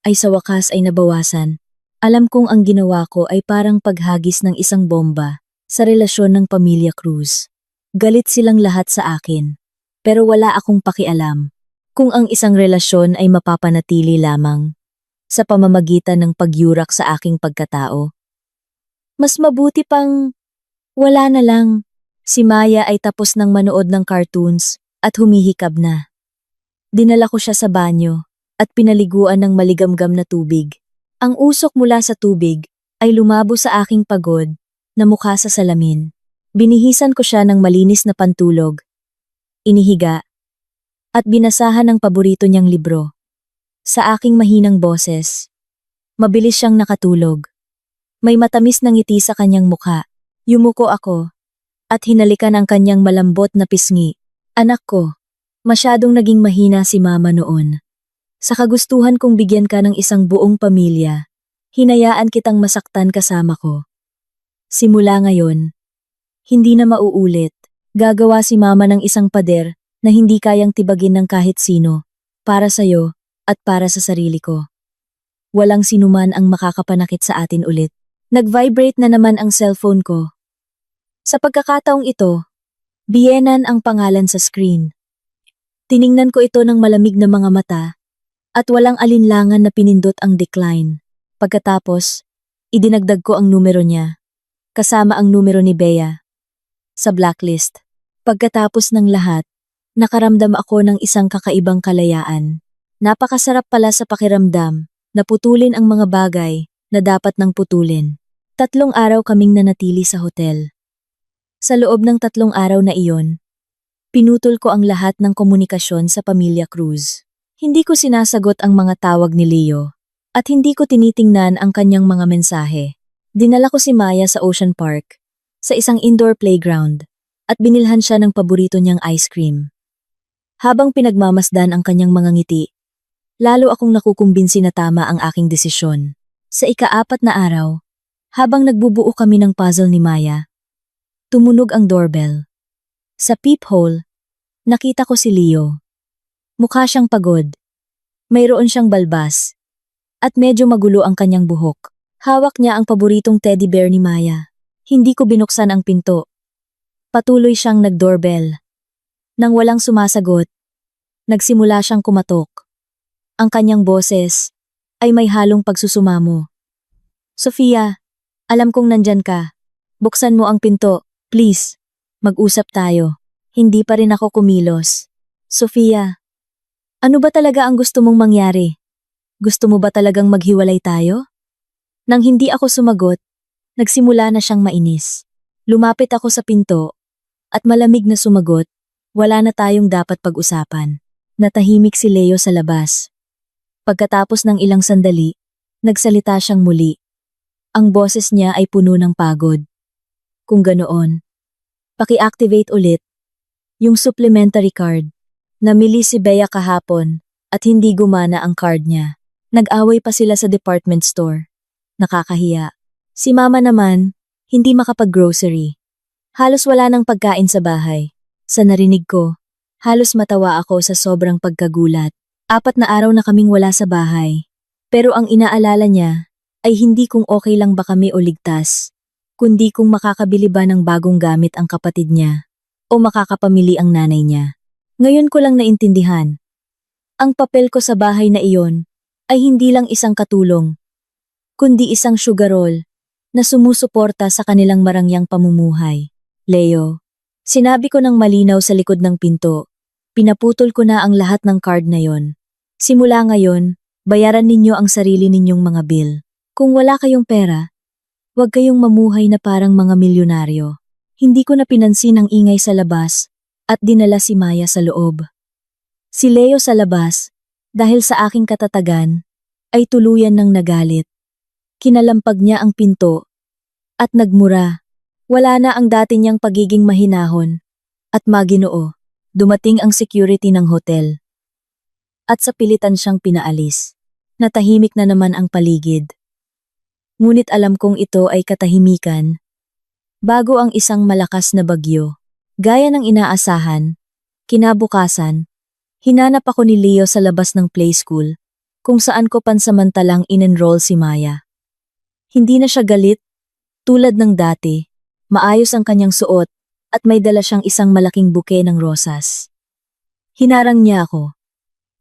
ay sa wakas ay nabawasan. Alam kong ang ginawa ko ay parang paghagis ng isang bomba sa relasyon ng pamilya Cruz. Galit silang lahat sa akin. Pero wala akong pakialam kung ang isang relasyon ay mapapanatili lamang sa pamamagitan ng pagyurak sa aking pagkatao. Mas mabuti pang wala na lang. Si Maya ay tapos ng manood ng cartoons at humihikab na. Dinala ko siya sa banyo at pinaliguan ng maligamgam na tubig. Ang usok mula sa tubig ay lumabo sa aking pagod na mukha sa salamin. Binihisan ko siya ng malinis na pantulog. Inihiga, at binasahan ng paborito niyang libro. Sa aking mahinang boses, mabilis siyang nakatulog. May matamis na ngiti sa kanyang mukha. Yumuko ako at hinalikan ang kanyang malambot na pisngi. Anak ko, masyadong naging mahina si mama noon. Sa kagustuhan kong bigyan ka ng isang buong pamilya, hinayaan kitang masaktan kasama ko. Simula ngayon, hindi na mauulit. Gagawa si mama ng isang pader na hindi kayang tibagin ng kahit sino, para sa'yo at para sa sarili ko. Walang sinuman ang makakapanakit sa atin ulit. Nag-vibrate na naman ang cellphone ko. Sa pagkakataong ito, Bienan ang pangalan sa screen. Tiningnan ko ito ng malamig na mga mata at walang alinlangan na pinindot ang decline. Pagkatapos, idinagdag ko ang numero niya, kasama ang numero ni Bea, sa blacklist. Pagkatapos ng lahat, nakaramdam ako ng isang kakaibang kalayaan. Napakasarap pala sa pakiramdam na putulin ang mga bagay na dapat nang putulin. 3 araw kaming nanatili sa hotel. Sa loob ng 3 araw na iyon, pinutol ko ang lahat ng komunikasyon sa pamilya Cruz. Hindi ko sinasagot ang mga tawag ni Leo at hindi ko tinitingnan ang kanyang mga mensahe. Dinala ko si Maya sa Ocean Park, sa isang indoor playground, at binilhan siya ng paborito niyang ice cream. Habang pinagmamasdan ang kanyang mga ngiti, lalo akong nakukumbinsi na tama ang aking desisyon. Sa ika-4 na araw, habang nagbubuo kami ng puzzle ni Maya, tumunog ang doorbell. Sa peephole, nakita ko si Leo. Mukha siyang pagod. Mayroon siyang balbas. At medyo magulo ang kanyang buhok. Hawak niya ang paboritong teddy bear ni Maya. Hindi ko binuksan ang pinto. Patuloy siyang nag-doorbell. Nang walang sumasagot, nagsimula siyang kumatok. Ang kanyang boses ay may halong pagsusumamo. Sofia, alam kong nandyan ka. Buksan mo ang pinto. Please, mag-usap tayo. Hindi pa rin ako kumilos. Sofia, ano ba talaga ang gusto mong mangyari? Gusto mo ba talagang maghiwalay tayo? Nang hindi ako sumagot, nagsimula na siyang mainis. Lumapit ako sa pinto at malamig na sumagot, wala na tayong dapat pag-usapan. Natahimik si Leo sa labas. Pagkatapos ng ilang sandali, nagsalita siyang muli. Ang boses niya ay puno ng pagod. Kung ganoon, paki-activate ulit yung supplementary card. Namili si Bea kahapon at hindi gumana ang card niya. Nag-away pa sila sa department store. Nakakahiya. Si mama naman, hindi makapag-grocery. Halos wala nang pagkain sa bahay. Sa narinig ko, halos matawa ako sa sobrang pagkagulat. 4 na araw na kaming wala sa bahay. Pero ang inaalala niya ay hindi kung okay lang ba kami o ligtas, kundi kung makakabili ba ng bagong gamit ang kapatid niya o makakapamili ang nanay niya. Ngayon ko lang naintindihan. Ang papel ko sa bahay na iyon ay hindi lang isang katulong, kundi isang sugarol na sumusuporta sa kanilang marangyang pamumuhay. Leo, sinabi ko ng malinaw sa likod ng pinto, pinaputol ko na ang lahat ng card na yon. Simula ngayon, bayaran ninyo ang sarili ninyong mga bill. Kung wala kayong pera, huwag kayong mamuhay na parang mga milyonaryo. Hindi ko na pinansin ang ingay sa labas at dinala si Maya sa loob. Si Leo sa labas, dahil sa aking katatagan, ay tuluyan ng nagalit. Kinalampag niya ang pinto at nagmura. Wala na ang dati niyang pagiging mahinahon. At Maginoo, dumating ang security ng hotel. At sa pilitan siyang pinaalis. Natahimik na naman ang paligid. Ngunit alam kong ito ay katahimikan. Bago ang isang malakas na bagyo. Gaya ng inaasahan, kinabukasan, hinanap ako ni Leo sa labas ng playschool, kung saan ko pansamantalang in-enroll si Maya. Hindi na siya galit, tulad ng dati, maayos ang kanyang suot at may dala siyang isang malaking buke ng rosas. Hinarang niya ako.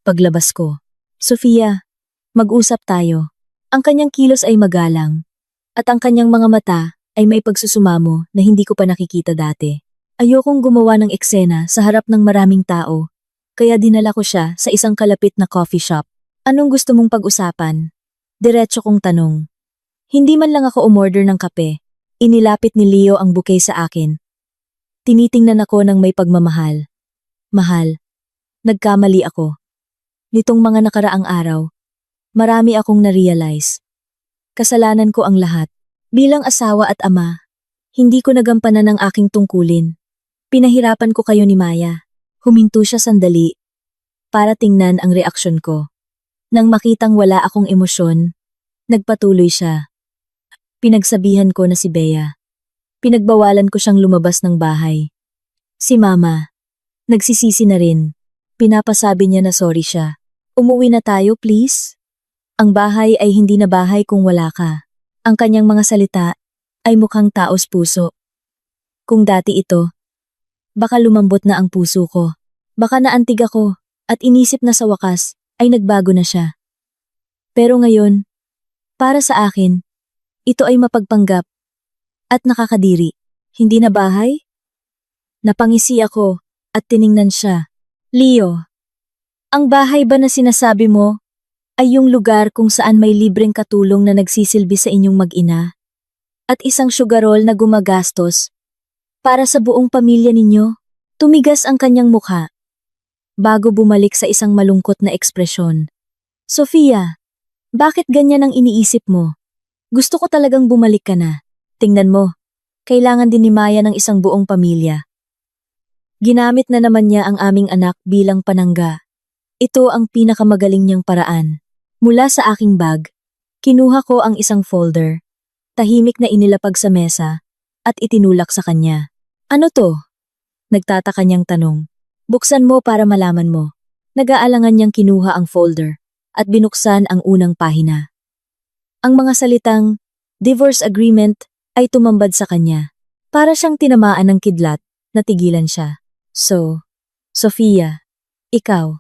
Paglabas ko, Sofia, mag-usap tayo. Ang kanyang kilos ay magalang, at ang kanyang mga mata ay may pagsusumamo na hindi ko pa nakikita dati. Ayokong gumawa ng eksena sa harap ng maraming tao, kaya dinala ko siya sa isang kalapit na coffee shop. Anong gusto mong pag-usapan? Diretso kong tanong. Hindi man lang ako umorder ng kape. Inilapit ni Leo ang bouquet sa akin. Tinitingnan ako ng may pagmamahal. Mahal, nagkamali ako. Nitong mga nakaraang araw, marami akong na-realize. Kasalanan ko ang lahat. Bilang asawa at ama, hindi ko nagampanan ang aking tungkulin. Pinahirapan ko kayo ni Maya. Huminto siya sandali para tingnan ang reaksyon ko. Nang makitang wala akong emosyon, nagpatuloy siya. Pinagsabihan ko na si Bea. Pinagbawalan ko siyang lumabas ng bahay. Si Mama, nagsisisi na rin. Pinapasabi niya na sorry siya. Umuwi na tayo, please? Ang bahay ay hindi na bahay kung wala ka. Ang kanyang mga salita ay mukhang taos puso. Kung dati ito, baka lumambot na ang puso ko. Baka naantig ako at inisip na sa wakas ay nagbago na siya. Pero ngayon, para sa akin, ito ay mapagpanggap at nakakadiri. Hindi na bahay? Napangisi ako at tiningnan siya. Leo, ang bahay ba na sinasabi mo ay yung lugar kung saan may libreng katulong na nagsisilbi sa inyong mag-ina at isang sugarol na gumagastos para sa buong pamilya ninyo? Tumigas ang kanyang mukha bago bumalik sa isang malungkot na ekspresyon. Sofia, bakit ganyan ang iniisip mo? Gusto ko talagang bumalik ka na. Tingnan mo, kailangan din ni Maya ng isang buong pamilya. Ginamit na naman niya ang aming anak bilang panangga. Ito ang pinakamagaling niyang paraan. Mula sa aking bag, kinuha ko ang isang folder. Tahimik na inilapag sa mesa at itinulak sa kanya. Ano to? Nagtataka niyang tanong. Buksan mo para malaman mo. Nag-aalangan niyang kinuha ang folder at binuksan ang unang pahina. Ang mga salitang divorce agreement ay tumambad sa kanya. Para siyang tinamaan ng kidlat, natigilan siya. So, Sofia, ikaw,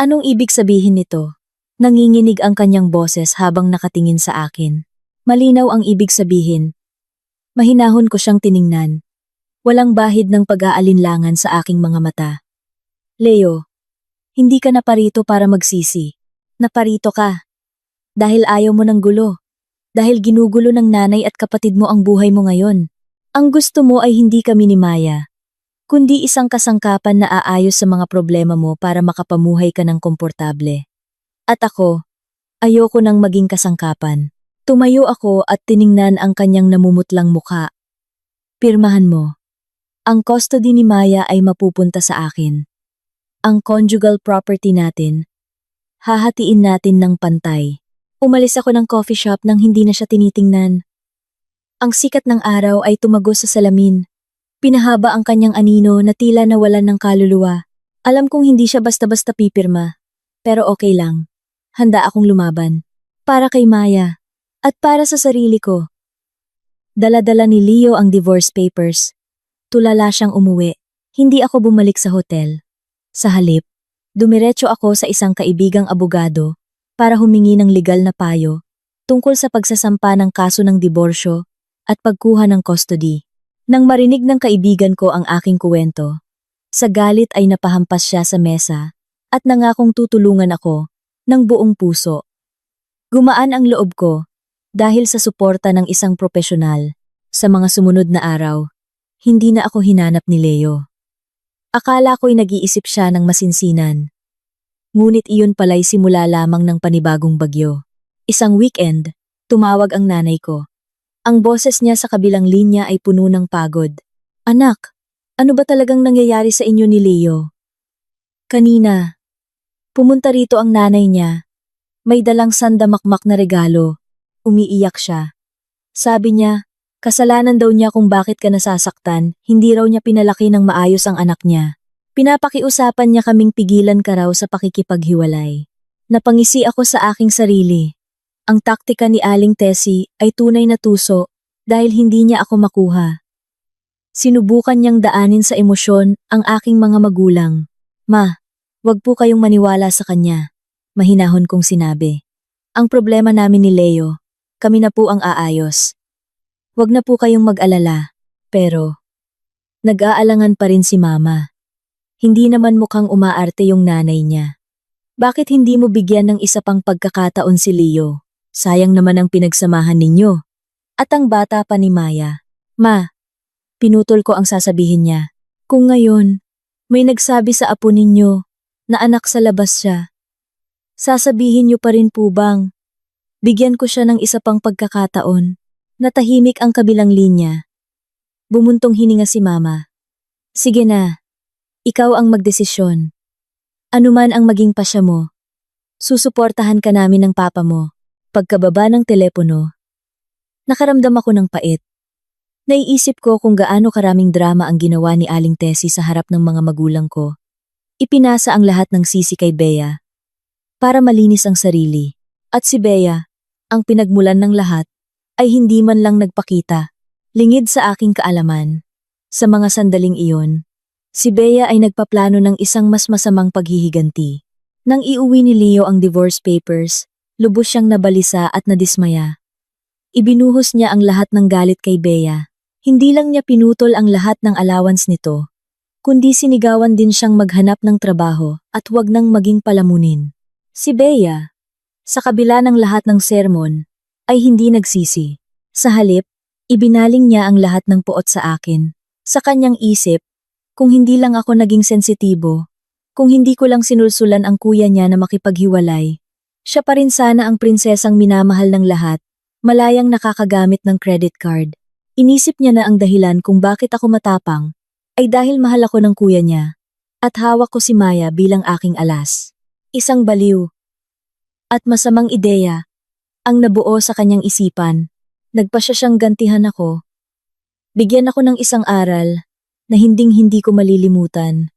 anong ibig sabihin nito? Nanginginig ang kanyang boses habang nakatingin sa akin. Malinaw ang ibig sabihin. Mahinahon ko siyang tiningnan. Walang bahid ng pag-aalinlangan sa aking mga mata. Leo, hindi ka naparito para magsisi. Naparito ka dahil ayaw mo ng gulo. Dahil ginugulo ng nanay at kapatid mo ang buhay mo ngayon. Ang gusto mo ay hindi kami ni Maya, kundi isang kasangkapan na aayos sa mga problema mo para makapamuhay ka ng komportable. At ako, ayoko nang maging kasangkapan. Tumayo ako at tiningnan ang kanyang namumutlang mukha. Pirmahan mo. Ang custody ni Maya ay mapupunta sa akin. Ang conjugal property natin, hahatiin natin ng pantay. Umalis ako ng coffee shop nang hindi na siya tinitingnan. Ang sikat ng araw ay tumagos sa salamin. Pinahaba ang kanyang anino na tila nawalan ng kaluluwa. Alam kong hindi siya basta-basta pipirma. Pero okay lang. Handa akong lumaban. Para kay Maya. At para sa sarili ko. Dala-dala ni Leo ang divorce papers. Tulala siyang umuwi. Hindi ako bumalik sa hotel. Sa halip, dumiretso ako sa isang kaibigang abogado para humingi ng legal na payo tungkol sa pagsasampa ng kaso ng diborsyo at pagkuha ng custody. Nang marinig ng kaibigan ko ang aking kuwento, sa galit ay napahampas siya sa mesa at nangakong tutulungan ako ng buong puso. Gumaan ang loob ko dahil sa suporta ng isang propesyonal. Sa mga sumunod na araw, hindi na ako hinanap ni Leo. Akala ko'y nag-iisip siya ng masinsinan. Ngunit iyon pala'y simula lamang ng panibagong bagyo. Isang weekend, tumawag ang nanay ko. Ang boses niya sa kabilang linya ay puno ng pagod. Anak, ano ba talagang nangyayari sa inyo ni Leo? Kanina, pumunta rito ang nanay niya. May dalang sandamakmak na regalo. Umiiyak siya. Sabi niya, kasalanan daw niya kung bakit ka nasasaktan, hindi raw niya pinalaki ng maayos ang anak niya. Pinapakiusapan niya kaming pigilan ka raw sa pakikipaghiwalay. Napangisi ako sa aking sarili. Ang taktika ni Aling Tessie ay tunay na tuso dahil hindi niya ako makuha. Sinubukan niyang daanin sa emosyon ang aking mga magulang. Ma, wag po kayong maniwala sa kanya. Mahinahon kong sinabi. Ang problema namin ni Leo, kami na po ang aayos. Wag na po kayong mag-alala. Pero, nag-aalangan pa rin si Mama. Hindi naman mukhang umaarte yung nanay niya. Bakit hindi mo bigyan ng isa pang pagkakataon si Leo? Sayang naman ang pinagsamahan ninyo. At ang bata pa ni Maya. Ma, pinutol ko ang sasabihin niya. Kung ngayon, may nagsabi sa apo ninyo na anak sa labas siya, sasabihin niyo pa rin po bang, bigyan ko siya ng isa pang pagkakataon? Natahimik ang kabilang linya. Bumuntong hininga si Mama. Sige na. Ikaw ang magdesisyon. Ano man ang maging pasya mo. Susuportahan ka namin ng papa mo. Pagkababa ng telepono, nakaramdam ako ng pait. Naiisip ko kung gaano karaming drama ang ginawa ni Aling Tessie sa harap ng mga magulang ko. Ipinasa ang lahat ng sisi kay Bea para malinis ang sarili. At si Bea, ang pinagmulan ng lahat, ay hindi man lang nagpakita. Lingid sa aking kaalaman. Sa mga sandaling iyon, si Bea ay nagpaplano ng isang mas masamang paghihiganti. Nang iuwi ni Leo ang divorce papers, lubos siyang nabalisa at nadismaya. Ibinuhos niya ang lahat ng galit kay Bea. Hindi lang niya pinutol ang lahat ng allowance nito, kundi sinigawan din siyang maghanap ng trabaho at huwag nang maging palamunin. Si Bea, sa kabila ng lahat ng sermon, ay hindi nagsisi. Sa halip, ibinaling niya ang lahat ng puot sa akin. Sa kanyang isip, kung hindi lang ako naging sensitibo, kung hindi ko lang sinulsulan ang kuya niya na makipaghiwalay, siya pa rin sana ang prinsesang minamahal ng lahat, malayang nakakagamit ng credit card. Inisip niya na ang dahilan kung bakit ako matapang, ay dahil mahal ako ng kuya niya, at hawak ko si Maya bilang aking alas. Isang baliw at masamang ideya ang nabuo sa kanyang isipan. Nagpasya siyang gantihan ako. Bigyan ako ng isang aral na hinding-hindi ko malilimutan.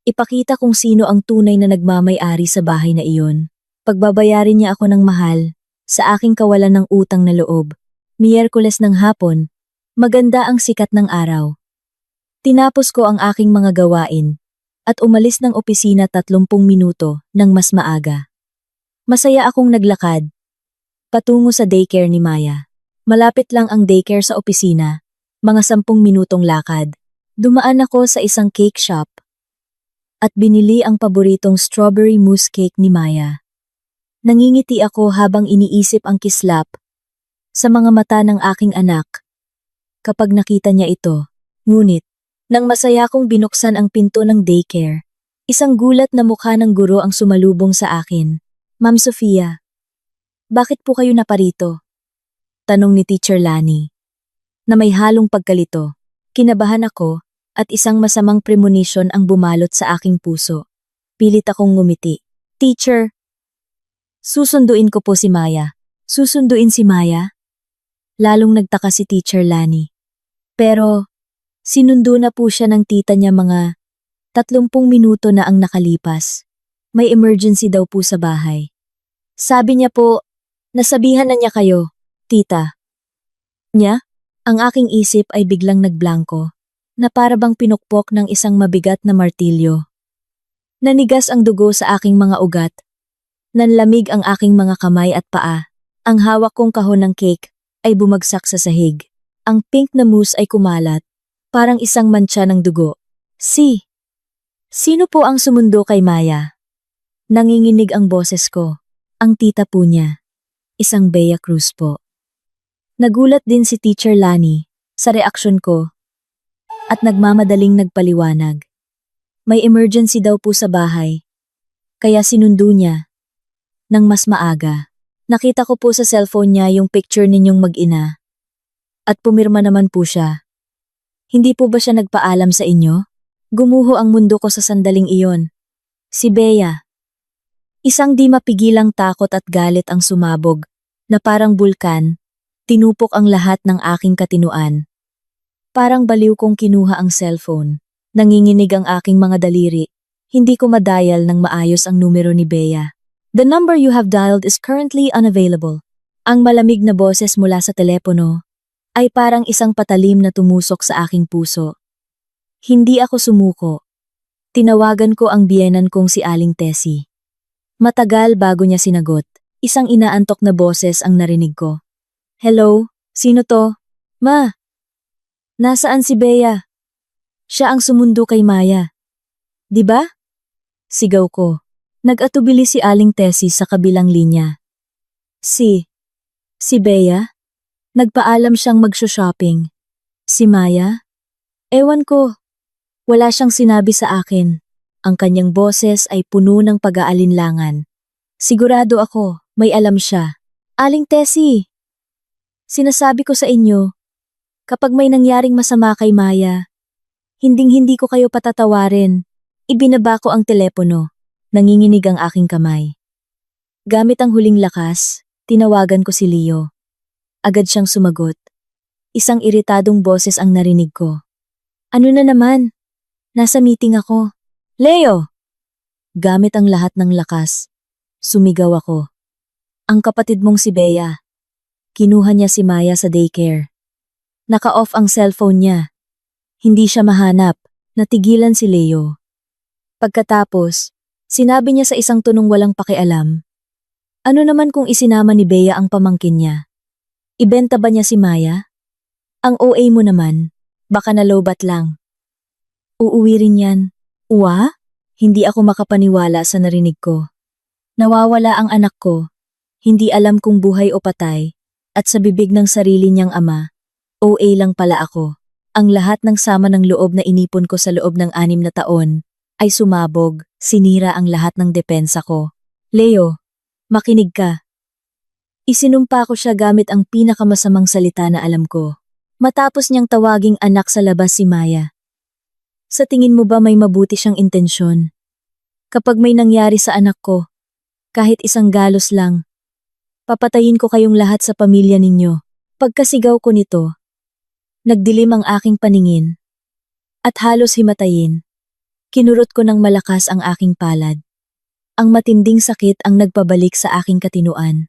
Ipakita kung sino ang tunay na nagmamay-ari sa bahay na iyon. Pagbabayarin niya ako ng mahal sa aking kawalan ng utang na loob. Miyerkules ng hapon, maganda ang sikat ng araw. Tinapos ko ang aking mga gawain at umalis ng opisina 30 minuto nang mas maaga. Masaya akong naglakad patungo sa daycare ni Maya. Malapit lang ang daycare sa opisina, mga 10 minutong lakad. Dumaan ako sa isang cake shop at binili ang paboritong strawberry mousse cake ni Maya. Nangingiti ako habang iniisip ang kislap sa mga mata ng aking anak kapag nakita niya ito. Ngunit, nang masaya kong binuksan ang pinto ng daycare, isang gulat na mukha ng guro ang sumalubong sa akin. Ma'am Sofia, bakit po kayo naparito? Tanong ni Teacher Lani, na may halong pagkalito. Kinabahan ako at isang masamang premonition ang bumalot sa aking puso. Pilit akong ngumiti. Teacher, susunduin ko po si Maya. Susunduin si Maya? Lalong nagtaka si Teacher Lani. Pero, sinundo na po siya ng tita niya mga 30 minuto na ang nakalipas. May emergency daw po sa bahay. Sabi niya po, nasabihan na niya kayo, tita. Niya? Ang aking isip ay biglang nagblangko, na para bang pinukpok ng isang mabigat na martilyo. Nanigas ang dugo sa aking mga ugat. Nanlamig ang aking mga kamay at paa. Ang hawak kong kahon ng cake ay bumagsak sa sahig. Ang pink na mousse ay kumalat, parang isang mantsa ng dugo. Sino po ang sumundo kay Maya? Nanginginig ang boses ko. Ang tita po niya. Isang Bea Cruz po. Nagulat din si Teacher Lani sa reaksyon ko at nagmamadaling nagpaliwanag. May emergency daw po sa bahay, kaya sinundo niya. Nang mas maaga, nakita ko po sa cellphone niya yung picture ninyong mag-ina at pumirma naman po siya. Hindi po ba siya nagpaalam sa inyo? Gumuho ang mundo ko sa sandaling iyon. Si Bea. Isang di mapigilang takot at galit ang sumabog na parang bulkan. Tinupok ang lahat ng aking katinuan. Parang baliw kong kinuha ang cellphone. Nanginginig ang aking mga daliri. Hindi ko madial ng maayos ang numero ni Bea. The number you have dialed is currently unavailable. Ang malamig na boses mula sa telepono ay parang isang patalim na tumusok sa aking puso. Hindi ako sumuko. Tinawagan ko ang biyenan kong si Aling Tessie. Matagal bago niya sinagot. Isang inaantok na boses ang narinig ko. Hello? Sino to? Ma! Nasaan si Bea? Siya ang sumundo kay Maya. Di ba? Sigaw ko. Nag-atubili si Aling Tessie sa kabilang linya. Si Bea? Nagpaalam siyang magsho-shopping. Si Maya? Ewan ko. Wala siyang sinabi sa akin. Ang kanyang boses ay puno ng pag-aalinlangan. Sigurado ako, may alam siya. Aling Tessie! Sinasabi ko sa inyo, kapag may nangyaring masama kay Maya, hinding-hindi ko kayo patatawarin. Ibinaba ko ang telepono. Nanginginig ang aking kamay. Gamit ang huling lakas, tinawagan ko si Leo. Agad siyang sumagot. Isang iritadong boses ang narinig ko. Ano na naman? Nasa meeting ako. Leo! Gamit ang lahat ng lakas, sumigaw ako. Ang kapatid mong si Bea. Kinuha niya si Maya sa daycare. Naka-off ang cellphone niya. Hindi siya mahanap. Natigilan si Leo. Pagkatapos, sinabi niya sa isang tonong walang pakialam. Ano naman kung isinama ni Bea ang pamangkin niya? Ibenta ba niya si Maya? Ang OA mo naman, baka nalobat lang. Uuwi rin yan. Uwa? Hindi ako makapaniwala sa narinig ko. Nawawala ang anak ko. Hindi alam kung buhay o patay. At sa bibig ng sarili niyang ama, OA lang pala ako. Ang lahat ng sama ng loob na inipon ko sa loob ng 6 na taon ay sumabog, sinira ang lahat ng depensa ko. Leo, makinig ka. Isinumpa ko siya gamit ang pinakamasamang salita na alam ko. Matapos niyang tawaging anak sa labas si Maya. Sa tingin mo ba may mabuti siyang intensyon? Kapag may nangyari sa anak ko, kahit isang galos lang, papatayin ko kayong lahat sa pamilya ninyo. Pagkasigaw ko nito, nagdilim ang aking paningin. At halos himatayin, kinurot ko ng malakas ang aking palad. Ang matinding sakit ang nagpabalik sa aking katinuan.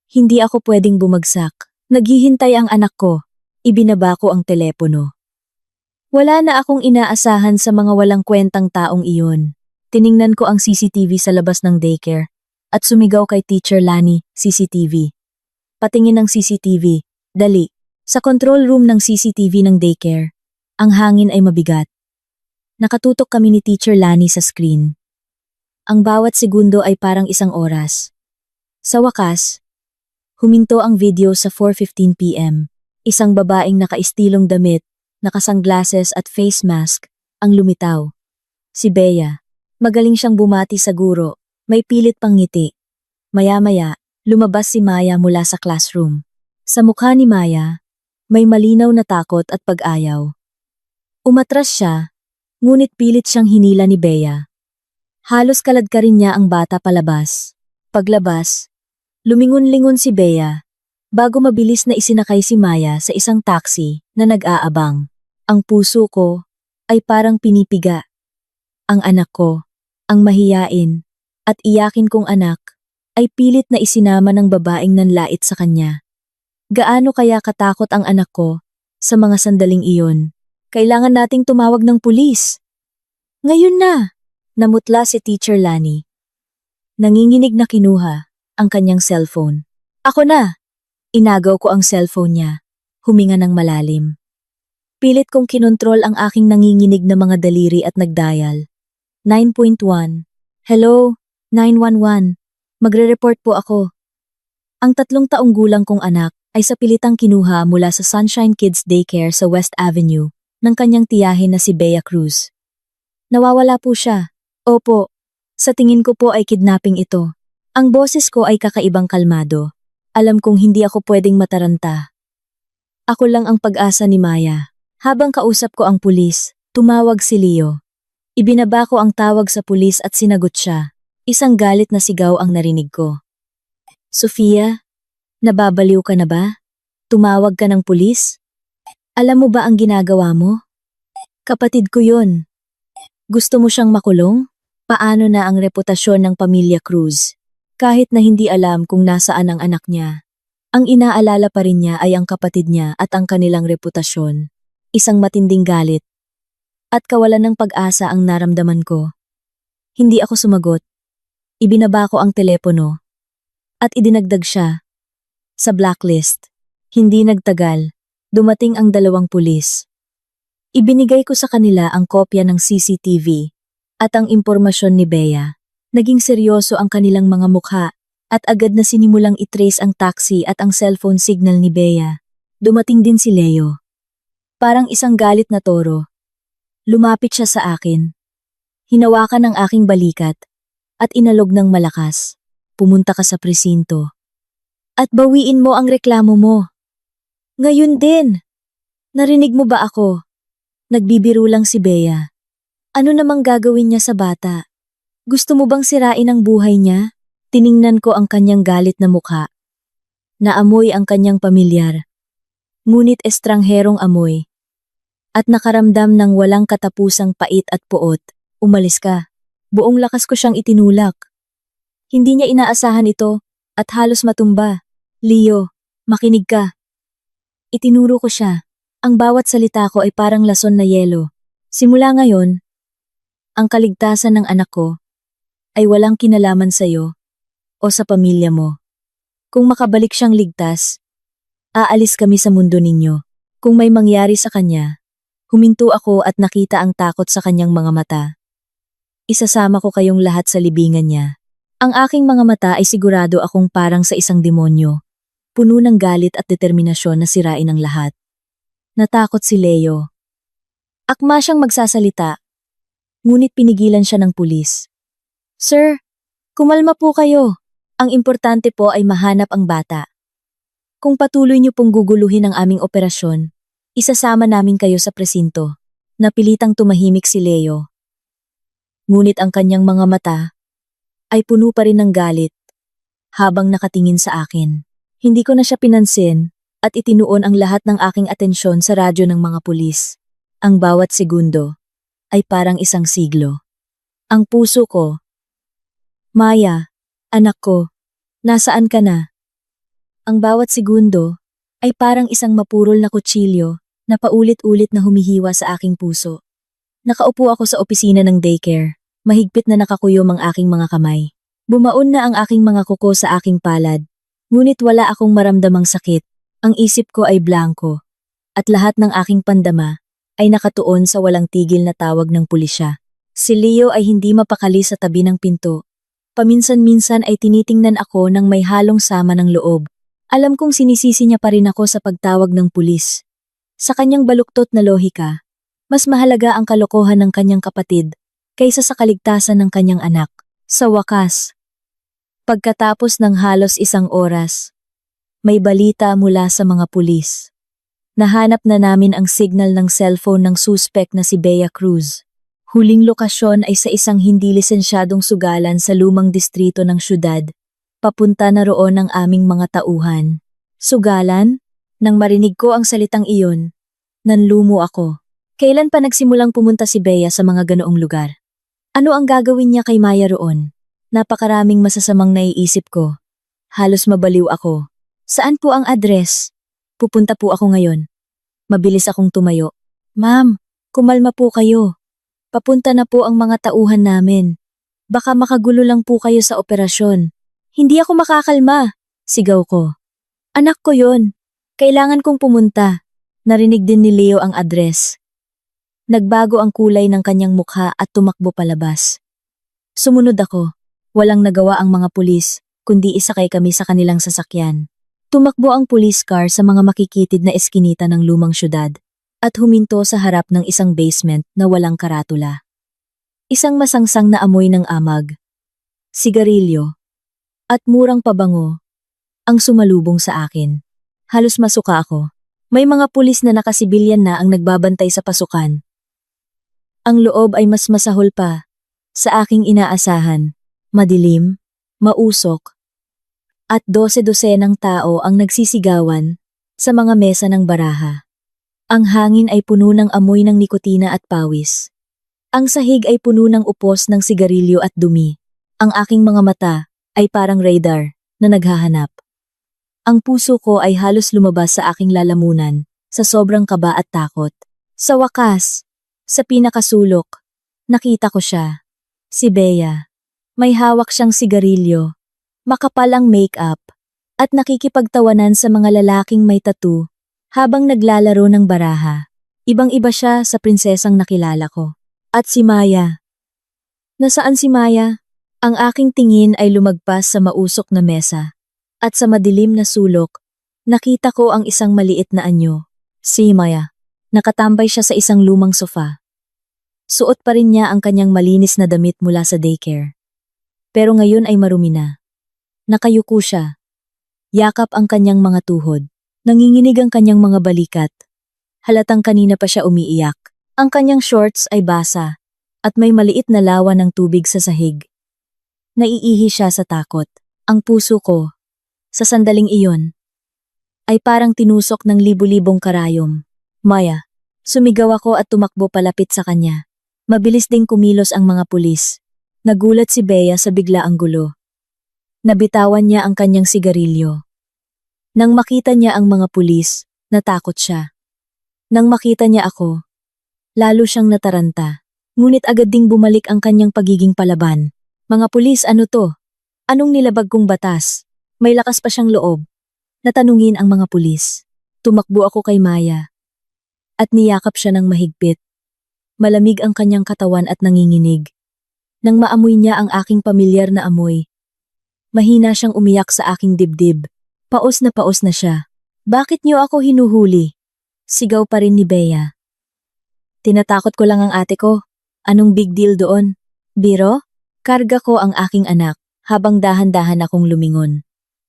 Hindi ako pwedeng bumagsak. Naghihintay ang anak ko. Ibinaba ko ang telepono. Wala na akong inaasahan sa mga walang kwentang taong iyon. Tiningnan ko ang CCTV sa labas ng daycare at sumigaw kay Teacher Lani, CCTV. Patingin ng CCTV, dali. Sa control room ng CCTV ng daycare, ang hangin ay mabigat. Nakatutok kami ni Teacher Lani sa screen. Ang bawat segundo ay parang isang oras. Sa wakas, huminto ang video sa 4:15 p.m. Isang babaeng nakaistilong damit, nakasunglasses at face mask, ang lumitaw. Si Bea. Magaling siyang bumati sa guro, may pilit pang ngiti. Maya-maya, lumabas si Maya mula sa classroom. Sa mukha ni Maya, may malinaw na takot at pag-ayaw. Umatras siya, ngunit pilit siyang hinila ni Bea. Halos kaladkarin niya ang bata palabas. Paglabas, lumingon-lingon si Bea, bago mabilis na isinakay si Maya sa isang taxi na nag-aabang. Ang puso ko ay parang pinipiga. Ang anak ko, ang mahiyain at iyakin kong anak, ay pilit na isinama ng babaeng nanlait sa kanya. Gaano kaya katakot ang anak ko sa mga sandaling iyon? Kailangan nating tumawag ng pulis. Ngayon na, namutla si Teacher Lani. Nanginginig na kinuha ang kanyang cellphone. Ako na! Inagaw ko ang cellphone niya, huminga ng malalim. Pilit kong kinontrol ang aking nanginginig na mga daliri at nagdial. 9.1. Hello, 911. Magre-report po ako. Ang 3 taong gulang kong anak ay sa pilitang kinuha mula sa Sunshine Kids Daycare sa West Avenue ng kanyang tiyahin na si Bea Cruz. Nawawala po siya. Opo, sa tingin ko po ay kidnapping ito. Ang boses ko ay kakaibang kalmado. Alam kong hindi ako pwedeng mataranta. Ako lang ang pag-asa ni Maya. Habang kausap ko ang pulis, tumawag si Leo. Ibinaba ko ang tawag sa pulis at sinagot siya. Isang galit na sigaw ang narinig ko. Sofia, nababaliw ka na ba? Tumawag ka ng pulis? Alam mo ba ang ginagawa mo? Kapatid ko yun. Gusto mo siyang makulong? Paano na ang reputasyon ng pamilya Cruz? Kahit na hindi alam kung nasaan ang anak niya, ang inaalala pa rin niya ay ang kapatid niya at ang kanilang reputasyon. Isang matinding galit at kawalan ng pag-asa ang naramdaman ko. Hindi ako sumagot. Ibinaba ko ang telepono at idinagdag siya sa blacklist. Hindi nagtagal, dumating ang 2 pulis. Ibinigay ko sa kanila ang kopya ng CCTV at ang impormasyon ni Bea. Naging seryoso ang kanilang mga mukha at agad na sinimulang itrace ang taxi at ang cellphone signal ni Bea. Dumating din si Leo. Parang isang galit na toro. Lumapit siya sa akin. Hinawakan ang aking balikat at inalog ng malakas. Pumunta ka sa presinto. At bawiin mo ang reklamo mo. Ngayon din. Narinig mo ba ako? Nagbibiro lang si Bea. Ano namang gagawin niya sa bata? Gusto mo bang sirain ang buhay niya? Tiningnan ko ang kanyang galit na mukha. Naamoy ang kanyang pamilyar. Ngunit estrangherong amoy. At nakaramdam ng walang katapusang pait at puot. Umalis ka. Buong lakas ko siyang itinulak. Hindi niya inaasahan ito at halos matumba. Leo, makinig ka. Itinuro ko siya. Ang bawat salita ko ay parang lason na yelo. Simula ngayon, ang kaligtasan ng anak ko ay walang kinalaman sa iyo o sa pamilya mo. Kung makabalik siyang ligtas, aalis kami sa mundo ninyo. Kung may mangyari sa kanya, huminto ako at nakita ang takot sa kanyang mga mata. Isasama ko kayong lahat sa libingan niya. Ang aking mga mata ay sigurado akong parang sa isang demonyo, puno ng galit at determinasyon na sirain ang lahat. Natakot si Leo. Akma siyang magsasalita, ngunit pinigilan siya ng pulis. Sir, kumalma po kayo. Ang importante po ay mahanap ang bata. Kung patuloy niyo pong guguluhin ang aming operasyon, isasama namin kayo sa presinto. Napilitang tumahimik si Leo. Ngunit ang kanyang mga mata ay puno pa rin ng galit habang nakatingin sa akin. Hindi ko na siya pinansin at itinuon ang lahat ng aking atensyon sa radyo ng mga pulis. Ang bawat segundo ay parang isang siglo. Ang puso ko, Maya, anak ko, nasaan ka na? Ang bawat segundo ay parang isang mapurol na kutsilyo na paulit-ulit na humihiwa sa aking puso. Nakaupo ako sa opisina ng daycare, mahigpit na nakakuyom ang aking mga kamay. Bumaon na ang aking mga kuko sa aking palad, ngunit wala akong maramdamang sakit. Ang isip ko ay blanko, at lahat ng aking pandama ay nakatuon sa walang tigil na tawag ng pulisya. Si Leo ay hindi mapakali sa tabi ng pinto. Paminsan-minsan ay tinitingnan ako ng may halong sama ng loob. Alam kong sinisisi niya pa rin ako sa pagtawag ng pulis. Sa kanyang baluktot na lohika, mas mahalaga ang kalokohan ng kanyang kapatid kaysa sa kaligtasan ng kanyang anak. Sa wakas, pagkatapos ng halos isang oras, may balita mula sa mga pulis. Nahanap na namin ang signal ng cellphone ng suspect na si Bea Cruz. Huling lokasyon ay sa isang hindi lisensyadong sugalan sa lumang distrito ng syudad. Papunta na roon ang aming mga tauhan. Sugalan? Nang marinig ko ang salitang iyon, nanlumo ako. Kailan pa nagsimulang pumunta si Bea sa mga ganoong lugar? Ano ang gagawin niya kay Maya roon? Napakaraming masasamang naiisip ko. Halos mabaliw ako. Saan po ang address? Pupunta po ako ngayon. Mabilis akong tumayo. Ma'am, kumalma po kayo. Papunta na po ang mga tauhan namin. Baka makagulo lang po kayo sa operasyon. Hindi ako makakalma, sigaw ko. Anak ko yon. Kailangan kong pumunta. Narinig din ni Leo ang address. Nagbago ang kulay ng kanyang mukha at tumakbo palabas. Sumunod ako. Walang nagawa ang mga pulis, kundi isakay kami sa kanilang sasakyan. Tumakbo ang police car sa mga makikitid na eskinita ng lumang syudad at huminto sa harap ng isang basement na walang karatula. Isang masangsang na amoy ng amag, sigarilyo, at murang pabango ang sumalubong sa akin. Halos masuka ako. May mga pulis na nakasibilyan na ang nagbabantay sa pasukan. Ang loob ay mas masahol pa sa aking inaasahan. Madilim, mausok, at 12-dosenang tao ang nagsisigawan sa mga mesa ng baraha. Ang hangin ay puno ng amoy ng nikotina at pawis. Ang sahig ay puno ng upos ng sigarilyo at dumi. Ang aking mga mata ay parang radar na naghahanap. Ang puso ko ay halos lumabas sa aking lalamunan sa sobrang kaba at takot. Sa wakas, sa pinakasulok, nakita ko siya. Si Bea. May hawak siyang sigarilyo, makapal ang make-up, at nakikipagtawanan sa mga lalaking may tattoo habang naglalaro ng baraha. Ibang-iba siya sa prinsesang nakilala ko. At si Maya. Nasaan si Maya? Ang aking tingin ay lumagpas sa mausok na mesa. At sa madilim na sulok, nakita ko ang isang maliit na anyo. Si Maya. Nakatambay siya sa isang lumang sofa. Suot pa rin niya ang kanyang malinis na damit mula sa daycare. Pero ngayon ay marumi na. Nakayuko siya. Yakap ang kanyang mga tuhod. Nanginginig ang kanyang mga balikat. Halatang kanina pa siya umiiyak. Ang kanyang shorts ay basa at may maliit na lawa ng tubig sa sahig. Naiihi siya sa takot. Ang puso ko, sa sandaling iyon, ay parang tinusok ng libu-libong karayom. Maya, sumigaw ako at tumakbo palapit sa kanya. Mabilis ding kumilos ang mga pulis. Nagulat si Bea sa biglaang gulo. Nabitawan niya ang kanyang sigarilyo. Nang makita niya ang mga pulis, natakot siya. Nang makita niya ako, lalo siyang nataranta. Ngunit agad ding bumalik ang kanyang pagiging palaban. Mga pulis, ano to? Anong nilabag kong batas? May lakas pa siyang loob. Natanungin ang mga pulis. Tumakbo ako kay Maya. At niyakap siya ng mahigpit. Malamig ang kanyang katawan at nanginginig. Nang maamoy niya ang aking pamilyar na amoy, mahina siyang umiyak sa aking dibdib. Paos na siya. Bakit niyo ako hinuhuli? Sigaw pa rin ni Bea. Tinatakot ko lang ang ate ko. Anong big deal doon? Biro? Karga ko ang aking anak habang dahan-dahan akong lumingon.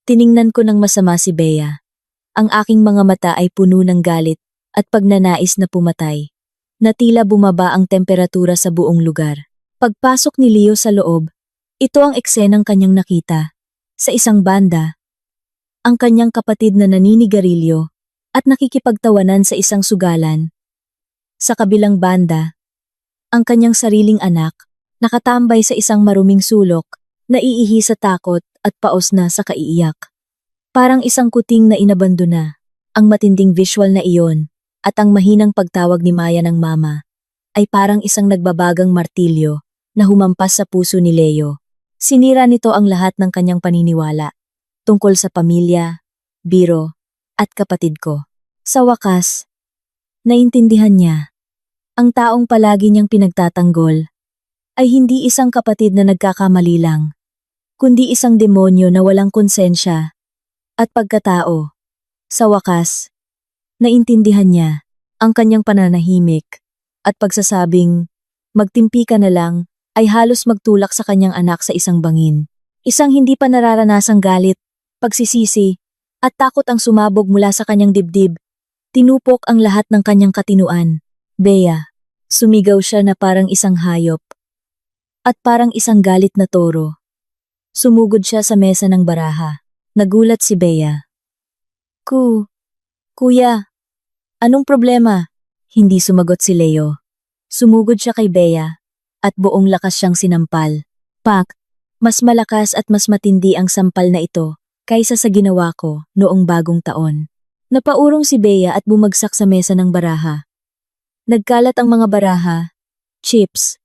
Tiningnan ko ng masama si Bea. Ang aking mga mata ay puno ng galit at pagnanais na pumatay. Na tila bumaba ang temperatura sa buong lugar. Pagpasok ni Leo sa loob, ito ang eksenang kanyang nakita. Sa isang banda, ang kanyang kapatid na naninigarilyo at nakikipagtawanan sa isang sugalan. Sa kabilang banda, ang kanyang sariling anak, nakatambay sa isang maruming sulok, naiihi sa takot at paos na sa kaiiyak. Parang isang kuting na inabandona. Ang matinding visual na iyon at ang mahinang pagtawag ni Maya ng mama ay parang isang nagbabagang martilyo na humampas sa puso ni Leo. Sinira nito ang lahat ng kanyang paniniwala tungkol sa pamilya, biro, at kapatid ko. Sa wakas, naintindihan niya. Ang taong palagi niyang pinagtatanggol ay hindi isang kapatid na nagkakamali lang, kundi isang demonyo na walang konsensya at pagkatao. Sa wakas, naintindihan niya ang kanyang pananahimik at pagsasabing, magtimpi ka na lang, ay halos magtulak sa kanyang anak sa isang bangin. Isang hindi pa nararanasang galit, pagsisisi, at takot ang sumabog mula sa kanyang dibdib. Tinupok ang lahat ng kanyang katinuan. Bea, sumigaw siya na parang isang hayop. At parang isang galit na toro. Sumugod siya sa mesa ng baraha. Nagulat si Bea. Kuya, anong problema? Hindi sumagot si Leo. Sumugod siya kay Bea at buong lakas siyang sinampal. Pak, mas malakas at mas matindi ang sampal na ito kaysa sa ginawa ko noong bagong taon. Napaurong si Bea at bumagsak sa mesa ng baraha. Nagkalat ang mga baraha, chips,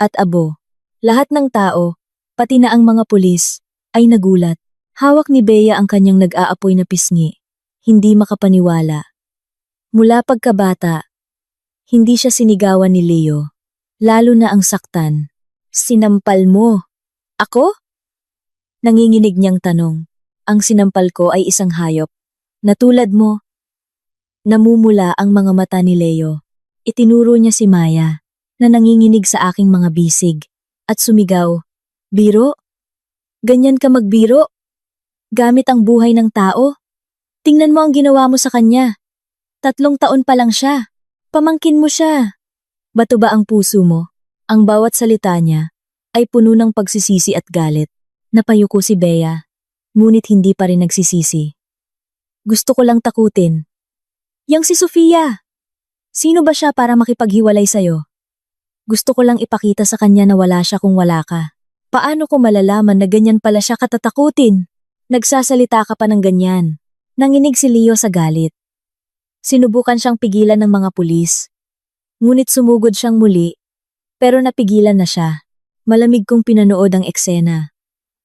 at abo. Lahat ng tao, pati na ang mga pulis, ay nagulat. Hawak ni Bea ang kanyang nag-aapoy na pisngi. Hindi makapaniwala. Mula pagkabata, hindi siya sinigawan ni Leo. Lalo na ang saktan. Sinampal mo. Ako? Nanginginig niyang tanong. Ang sinampal ko ay isang hayop. Natulad mo. Namumula ang mga mata ni Leo. Itinuro niya si Maya na nanginginig sa aking mga bisig at sumigaw, "Biro? Ganyan ka magbiro? Gamit ang buhay ng tao? Tingnan mo ang ginawa mo sa kanya. 3 taon pa lang siya. Pamangkin mo siya." Bato ba ang puso mo? Ang bawat salita niya ay puno ng pagsisisi at galit. Napayuko si Bea, ngunit hindi pa rin nagsisisi. Gusto ko lang takutin. Yang si Sofia! Sino ba siya para makipaghiwalay sa'yo? Gusto ko lang ipakita sa kanya na wala siya kung wala ka. Paano ko malalaman na ganyan pala siya katatakutin? Nagsasalita ka pa ng ganyan. Nanginig si Leo sa galit. Sinubukan siyang pigilan ng mga pulis. Ngunit sumugod siyang muli, pero napigilan na siya. Malamig kong pinanood ang eksena.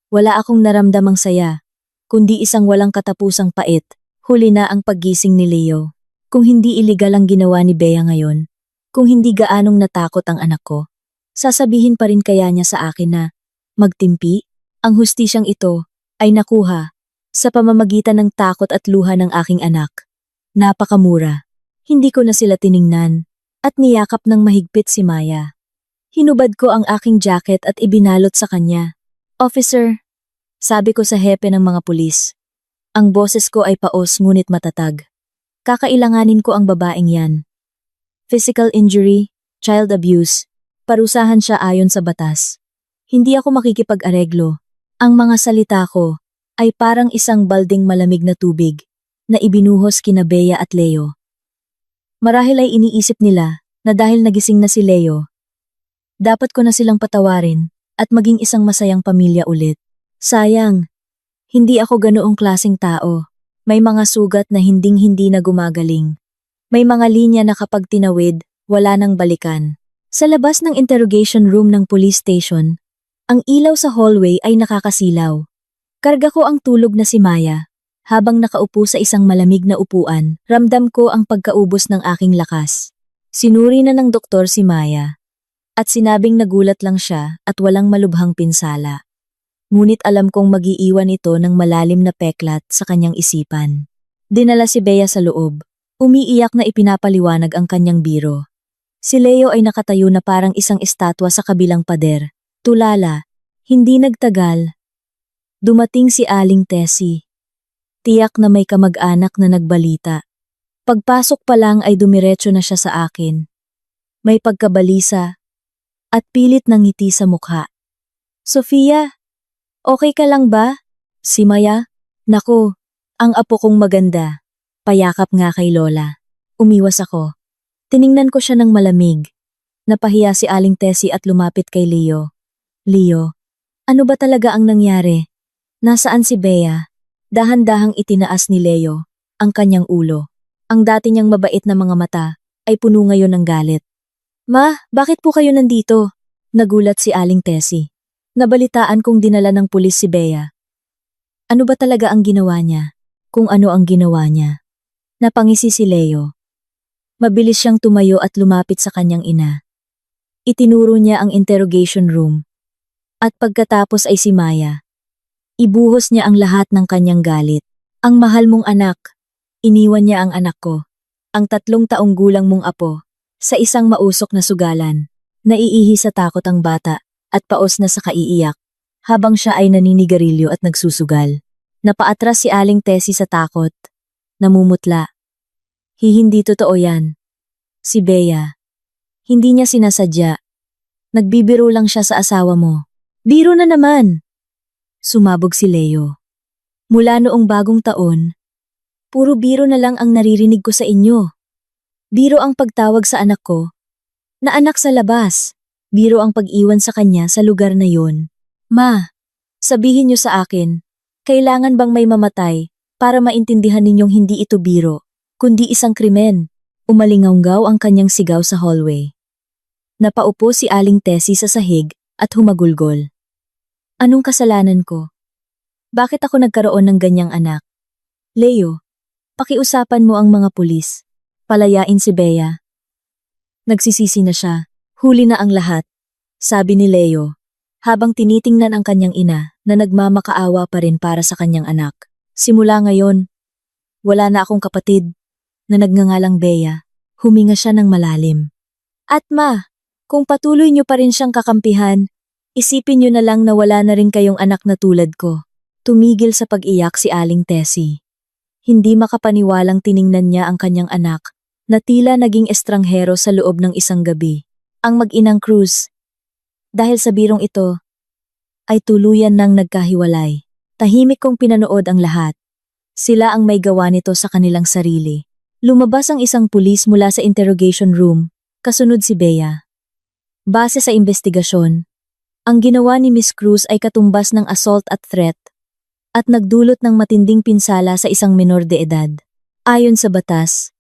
Wala akong naramdamang saya, kundi isang walang katapusang pait. Huli na ang paggising ni Leo. Kung hindi iligal ang ginawa ni Bea ngayon, kung hindi gaanong natakot ang anak ko, sasabihin pa rin kaya niya sa akin na, magtimpi, ang hustisyang ito ay nakuha sa pamamagitan ng takot at luha ng aking anak. Napakamura. Hindi ko na sila tiningnan at niyakap ng mahigpit si Maya. Hinubad ko ang aking jacket at ibinalot sa kanya. "Officer," sabi ko sa hepe ng mga pulis, Ang boses ko ay paos ngunit matatag. Kakailanganin ko ang babaeng yan. Physical injury, child abuse, parusahan siya ayon sa batas. Hindi ako makikipag-areglo. Ang mga salita ko ay parang isang balding malamig na tubig na ibinuhos kina Bea at Leo. Marahil ay iniisip nila na dahil nagising na si Leo, dapat ko na silang patawarin at maging isang masayang pamilya ulit. Sayang, hindi ako ganoong klaseng tao. May mga sugat na hinding-hindi na gumagaling. May mga linya na kapag tinawid, wala nang balikan. Sa labas ng interrogation room ng police station, ang ilaw sa hallway ay nakakasilaw. Karga ko ang tulog na si Maya. Habang nakaupo sa isang malamig na upuan, ramdam ko ang pagkaubos ng aking lakas. Sinuri na ng doktor si Maya. At sinabing nagulat lang siya at walang malubhang pinsala. Ngunit alam kong mag-iiwan ito ng malalim na peklat sa kanyang isipan. Dinala si Bea sa loob. Umiiyak na ipinapaliwanag ang kanyang biro. Si Leo ay nakatayo na parang isang estatwa sa kabilang pader. Tulala, hindi nagtagal. Dumating si Aling Tessie. Tiyak na may kamag-anak na nagbalita. Pagpasok pa lang ay dumiretso na siya sa akin. May pagkabalisa at pilit ng ngiti sa mukha. Sofia, okay ka lang ba? Si Maya? Naku, ang apo kong maganda. Payakap nga kay Lola. Umiwas ako. Tiningnan ko siya ng malamig. Napahiya si Aling Tessie at lumapit kay Leo. Leo, ano ba talaga ang nangyari? Nasaan si Bea? Dahan-dahang itinaas ni Leo ang kanyang ulo. Ang dati niyang mabait na mga mata ay puno ngayon ng galit. Ma, bakit po kayo nandito? Nagulat si Aling Tessie. Nabalitaan kong dinala ng pulis si Bea. Ano ba talaga ang ginawa niya? Kung ano ang ginawa niya? Napangisi si Leo. Mabilis siyang tumayo at lumapit sa kanyang ina. Itinuro niya ang interrogation room. At pagkatapos ay si Maya. Ibuhos niya ang lahat ng kanyang galit. Ang mahal mong anak. Iniwan niya ang anak ko. Ang 3 taong gulang mong apo. Sa isang mausok na sugalan. Naiihi sa takot ang bata at paos na sa kaiiyak. Habang siya ay naninigarilyo at nagsusugal. Napaatras si Aling Tessie sa takot. Namumutla. Hindi totoo yan. Si Bea. Hindi niya sinasadya. Nagbibiro lang siya sa asawa mo. Biro na naman! Sumabog si Leo. Mula noong bagong taon, puro biro na lang ang naririnig ko sa inyo. Biro ang pagtawag sa anak ko, na anak sa labas. Biro ang pag-iwan sa kanya sa lugar na yon. Ma, sabihin niyo sa akin, kailangan bang may mamatay para maintindihan ninyong hindi ito biro, kundi isang krimen? Umalingawgaw ang kanyang sigaw sa hallway. Napaupo si Aling Tessie sa sahig at humagulgol. Anong kasalanan ko? Bakit ako nagkaroon ng ganyang anak? Leo, pakiusapan mo ang mga pulis. Palayain si Bea. Nagsisisi na siya. Huli na ang lahat. Sabi ni Leo, habang tinitingnan ang kanyang ina na nagmamakaawa pa rin para sa kanyang anak. Simula ngayon, wala na akong kapatid na nagngangalang Bea. Huminga siya ng malalim. At ma, kung patuloy niyo pa rin siyang kakampihan, isipin niyo na lang na wala na rin kayong anak na tulad ko. Tumigil sa pag-iyak si Aling Tessie. Hindi makapaniwalang tiningnan niya ang kanyang anak na tila naging estranghero sa loob ng isang gabi. Ang mag-inang Cruz. Dahil sa birong ito, ay tuluyan nang nagkahiwalay. Tahimik kong pinanood ang lahat. Sila ang may gawa nito sa kanilang sarili. Lumabas ang isang pulis mula sa interrogation room, kasunod si Bea. Base sa investigasyon, ang ginawa ni Miss Cruz ay katumbas ng assault at threat at nagdulot ng matinding pinsala sa isang menor de edad. Ayon sa batas,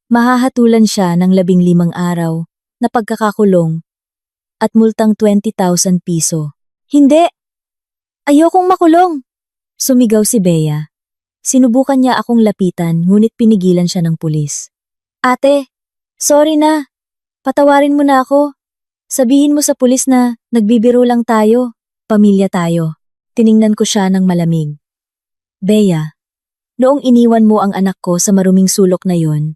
mahahatulan siya ng 15 araw na pagkakakulong at multang 20,000 piso. Hindi! Ayokong makulong! Sumigaw si Bea. Sinubukan niya akong lapitan ngunit pinigilan siya ng pulis. Ate, sorry na. Patawarin mo na ako. Sabihin mo sa pulis na nagbibiro lang tayo. Pamilya tayo. Tiningnan ko siya ng malamig. Bea, noong iniwan mo ang anak ko sa maruming sulok na yon,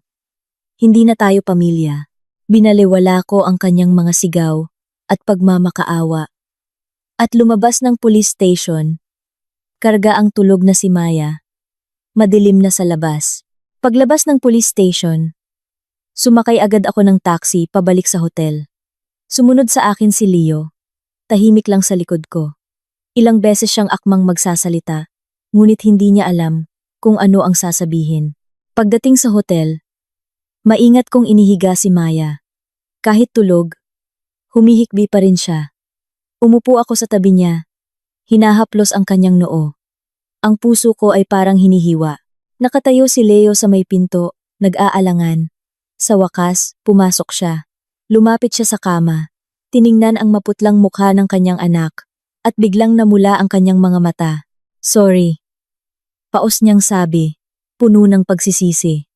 hindi na tayo pamilya. Binaliwala ko ang kanyang mga sigaw at pagmamakaawa. At lumabas ng police station. Karga ang tulog na si Maya. Madilim na sa labas. Paglabas ng police station, sumakay agad ako ng taxi pabalik sa hotel. Sumunod sa akin si Leo. Tahimik lang sa likod ko. Ilang beses siyang akmang magsasalita, ngunit hindi niya alam kung ano ang sasabihin. Pagdating sa hotel, maingat kong inihiga si Maya. Kahit tulog, humihikbi pa rin siya. Umupo ako sa tabi niya. Hinahaplos ang kanyang noo. Ang puso ko ay parang hinihiwa. Nakatayo si Leo sa may pinto, nag-aalangan. Sa wakas, pumasok siya. Lumapit siya sa kama. Tiningnan ang maputlang mukha ng kanyang anak. At biglang namula ang kanyang mga mata. Sorry. Paos niyang sabi. Puno ng pagsisisi.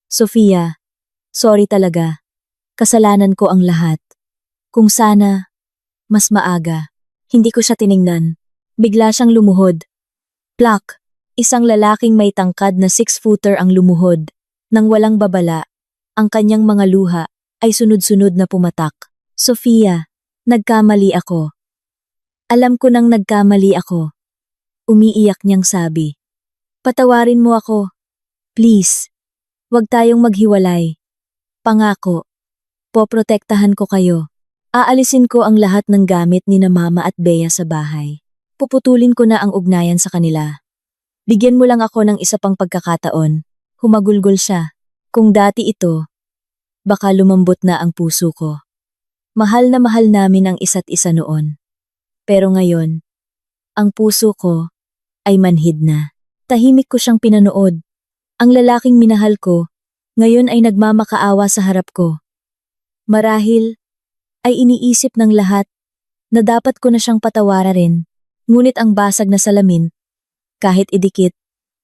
Sofia, sorry talaga. Kasalanan ko ang lahat. Kung sana, mas maaga. Hindi ko siya tiningnan. Bigla siyang lumuhod. Plak! Isang lalaking may tangkad na 6-footer ang lumuhod. Nang walang babala, ang kanyang mga luha ay sunod-sunod na pumatak. Sofia, nagkamali ako. Alam ko nang nagkamali ako. Umiiyak niyang sabi. Patawarin mo ako. Please. Huwag tayong maghiwalay. Pangako. Poprotektahan ko kayo. Aalisin ko ang lahat ng gamit ni na Mama at Bea sa bahay. Puputulin ko na ang ugnayan sa kanila. Bigyan mo lang ako ng isa pang pagkakataon. Humagulgol siya. Kung dati ito, baka lumambot na ang puso ko. Mahal na mahal namin ang isa't isa noon. Pero ngayon, ang puso ko ay manhid na. Tahimik ko siyang pinanood. Ang lalaking minahal ko, ngayon ay nagmamakaawa sa harap ko. Marahil, ay iniisip ng lahat na dapat ko na siyang patawarin. Ngunit ang basag na salamin, kahit idikit,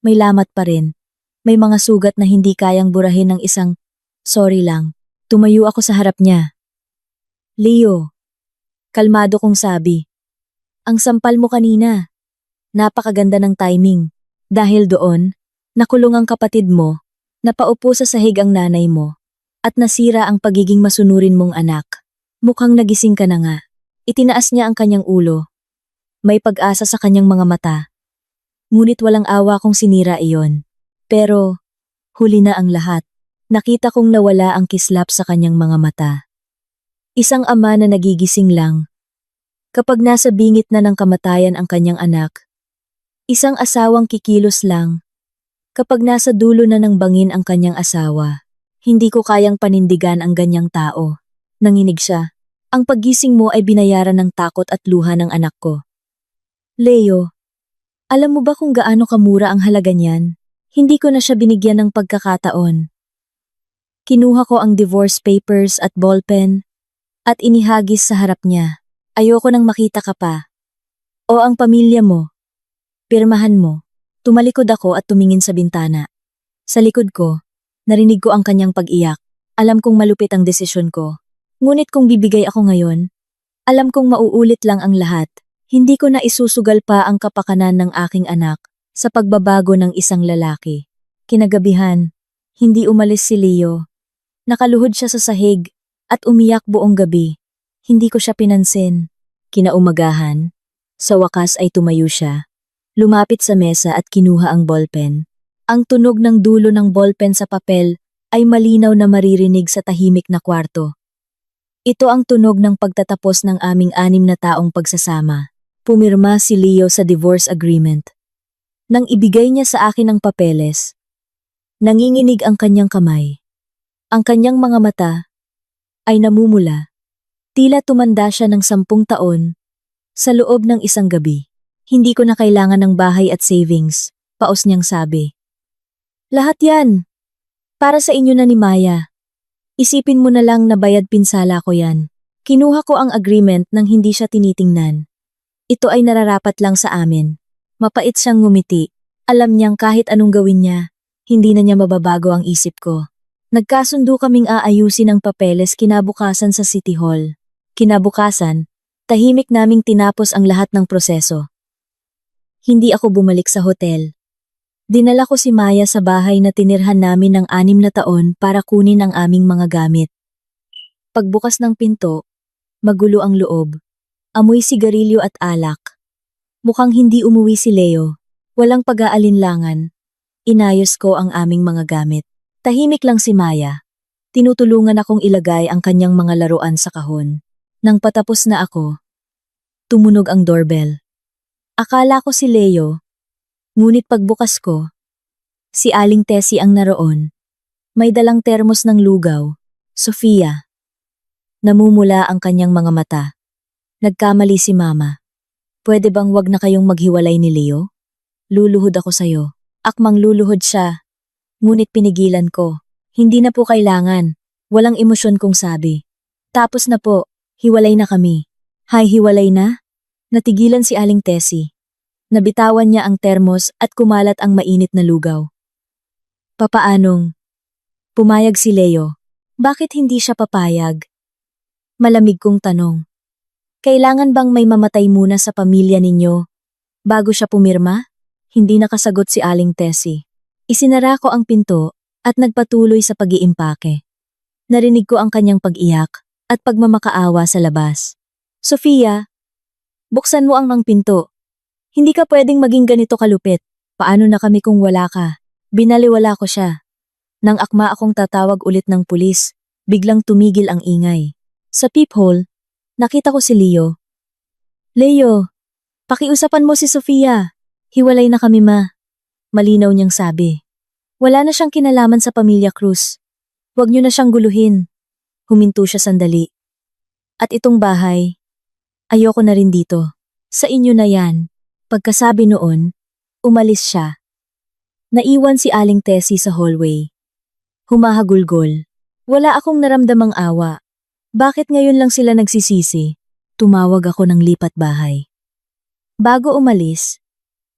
may lamat pa rin. May mga sugat na hindi kayang burahin ng isang, sorry lang. Tumayo ako sa harap niya. Leo, kalmado kong sabi. Ang sampal mo kanina. Napakaganda ng timing. Dahil doon, nakulong ang kapatid mo, napaupo sa sahig ang nanay mo, at nasira ang pagiging masunurin mong anak. Mukhang nagising ka na nga. Itinaas niya ang kanyang ulo. May pag-asa sa kanyang mga mata. Ngunit walang awa kung sinira iyon. Pero, huli na ang lahat. Nakita kong nawala ang kislap sa kanyang mga mata. Isang ama na nagigising lang. Kapag nasa bingit na ng kamatayan ang kanyang anak. Isang asawang kikilos lang. Kapag nasa dulo na ng bangin ang kanyang asawa. Hindi ko kayang panindigan ang ganyang tao. Nanginig siya. Ang paggising mo ay binayaran ng takot at luha ng anak ko. Leo, alam mo ba kung gaano kamura ang halaga niyan? Hindi ko na siya binigyan ng pagkakataon. Kinuha ko ang divorce papers at ballpen at inihagis sa harap niya. Ayoko nang makita ka pa. O ang pamilya mo. Pirmahan mo. Tumalikod ako at tumingin sa bintana. Sa likod ko, narinig ko ang kanyang pag-iyak. Alam kong malupit ang desisyon ko. Ngunit kung bibigay ako ngayon, alam kong mauulit lang ang lahat. Hindi ko na isusugal pa ang kapakanan ng aking anak sa pagbabago ng isang lalaki. Kinagabihan, hindi umalis si Leo. Nakaluhod siya sa sahig at umiyak buong gabi. Hindi ko siya pinansin. Kinaumagahan, sa wakas ay tumayo siya. Lumapit sa mesa at kinuha ang ballpen. Ang tunog ng dulo ng ballpen sa papel ay malinaw na maririnig sa tahimik na kwarto. Ito ang tunog ng pagtatapos ng aming 6 na taong pagsasama. Pumirma si Leo sa divorce agreement. Nang ibigay niya sa akin ang papeles, nanginginig ang kanyang kamay. Ang kanyang mga mata ay namumula. Tila tumanda siya ng 10 taon sa loob ng isang gabi. Hindi ko na kailangan ng bahay at savings, paos niyang sabi. Lahat yan. Para sa inyo na ni Maya. Isipin mo na lang na bayad pinsala ko yan. Kinuha ko ang agreement nang hindi siya tinitingnan. Ito ay nararapat lang sa amin. Mapait siyang ngumiti. Alam niyang kahit anong gawin niya, hindi na niya mababago ang isip ko. Nagkasundo kaming aayusin ang papeles kinabukasan sa City Hall. Kinabukasan, tahimik naming tinapos ang lahat ng proseso. Hindi ako bumalik sa hotel. Dinala ko si Maya sa bahay na tinirhan namin ng 6 na taon para kunin ang aming mga gamit. Pagbukas ng pinto, magulo ang loob. Amoy sigarilyo at alak. Mukhang hindi umuwi si Leo. Walang pag-aalinlangan. Inayos ko ang aming mga gamit. Tahimik lang si Maya. Tinutulungan akong ilagay ang kanyang mga laruan sa kahon. Nang patapos na ako, tumunog ang doorbell. Akala ko si Leo, ngunit pagbukas ko, si Aling Tessie ang naroon. May dalang termos ng lugaw. Sofia. Namumula ang kanyang mga mata. Nagkamali si Mama. Pwede bang wag na kayong maghiwalay ni Leo? Luluhod ako sayo. Akmang luluhod siya. Ngunit pinigilan ko. Hindi na po kailangan. Walang emosyon kong sabi. Tapos na po, hiwalay na kami. Hay, hiwalay na? Natigilan si Aling Tessie. Nabitawan niya ang termos at kumalat ang mainit na lugaw. Papaanong? Pumayag si Leo. Bakit hindi siya papayag? Malamig kong tanong. Kailangan bang may mamatay muna sa pamilya ninyo bago siya pumirma? Hindi nakasagot si Aling Tessie. Isinara ko ang pinto at nagpatuloy sa pag-iimpake. Narinig ko ang kanyang pag-iyak at pagmamakaawa sa labas. Sofia, buksan mo ang pinto. Hindi ka pwedeng maging ganito kalupit. Paano na kami kung wala ka? Binaliwala ko siya. Nang akma akong tatawag ulit ng pulis, biglang tumigil ang ingay. Sa peephole, nakita ko si Leo. Leo, pakiusapan mo si Sofia. Hiwalay na kami, ma. Malinaw niyang sabi. Wala na siyang kinalaman sa pamilya Cruz. Huwag niyo na siyang guluhin. Huminto siya sandali. At itong bahay, ayoko na rin dito. Sa inyo na yan. Pagkasabi noon, umalis siya. Naiwan si Aling Tessie sa hallway. Humahagulgol. Wala akong naramdamang awa. Bakit ngayon lang sila nagsisisi? Tumawag ako ng lipat bahay. Bago umalis,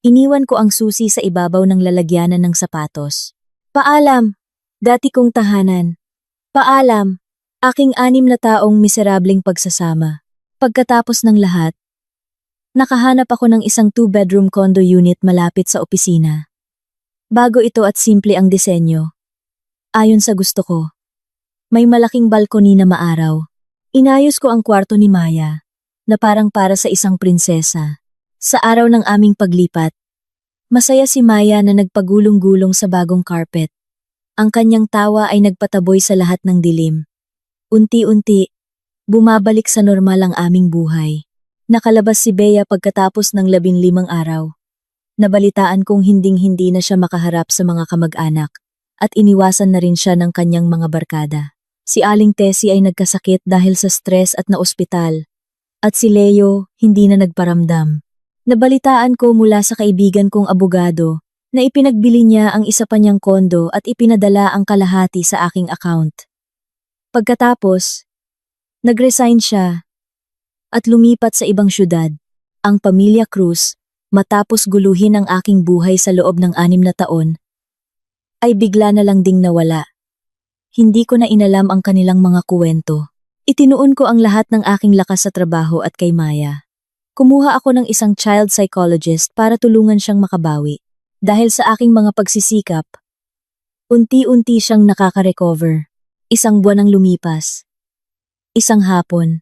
iniwan ko ang susi sa ibabaw ng lalagyanan ng sapatos. Paalam, dati kong tahanan. Paalam, aking 6 na taong miserableng pagsasama. Pagkatapos ng lahat, nakahanap ako ng isang 2-bedroom condo unit malapit sa opisina. Bago ito at simple ang disenyo. Ayon sa gusto ko. May malaking balkoni na maaraw. Inayos ko ang kwarto ni Maya, na parang para sa isang prinsesa. Sa araw ng aming paglipat, masaya si Maya na nagpagulong-gulong sa bagong carpet. Ang kanyang tawa ay nagpataboy sa lahat ng dilim. Unti-unti, bumabalik sa normal ang aming buhay. Nakalabas si Bea pagkatapos ng 15 araw. Nabalitaan kong hinding-hindi na siya makaharap sa mga kamag-anak at iniwasan na rin siya ng kanyang mga barkada. Si Aling Tessie ay nagkasakit dahil sa stress at naospital. At si Leo hindi na nagparamdam. Nabalitaan ko mula sa kaibigan kong abogado na ipinagbili niya ang isa pa niyang kondo at ipinadala ang kalahati sa aking account. Pagkatapos, nag-resign siya at lumipat sa ibang syudad, ang pamilya Cruz, matapos guluhin ang aking buhay sa loob ng 6 na taon, ay bigla na lang ding nawala. Hindi ko na inalam ang kanilang mga kuwento. Itinuon ko ang lahat ng aking lakas sa trabaho at kay Maya. Kumuha ako ng isang child psychologist para tulungan siyang makabawi. Dahil sa aking mga pagsisikap, unti-unti siyang nakaka-recover. 1 buwan ang lumipas. Isang hapon,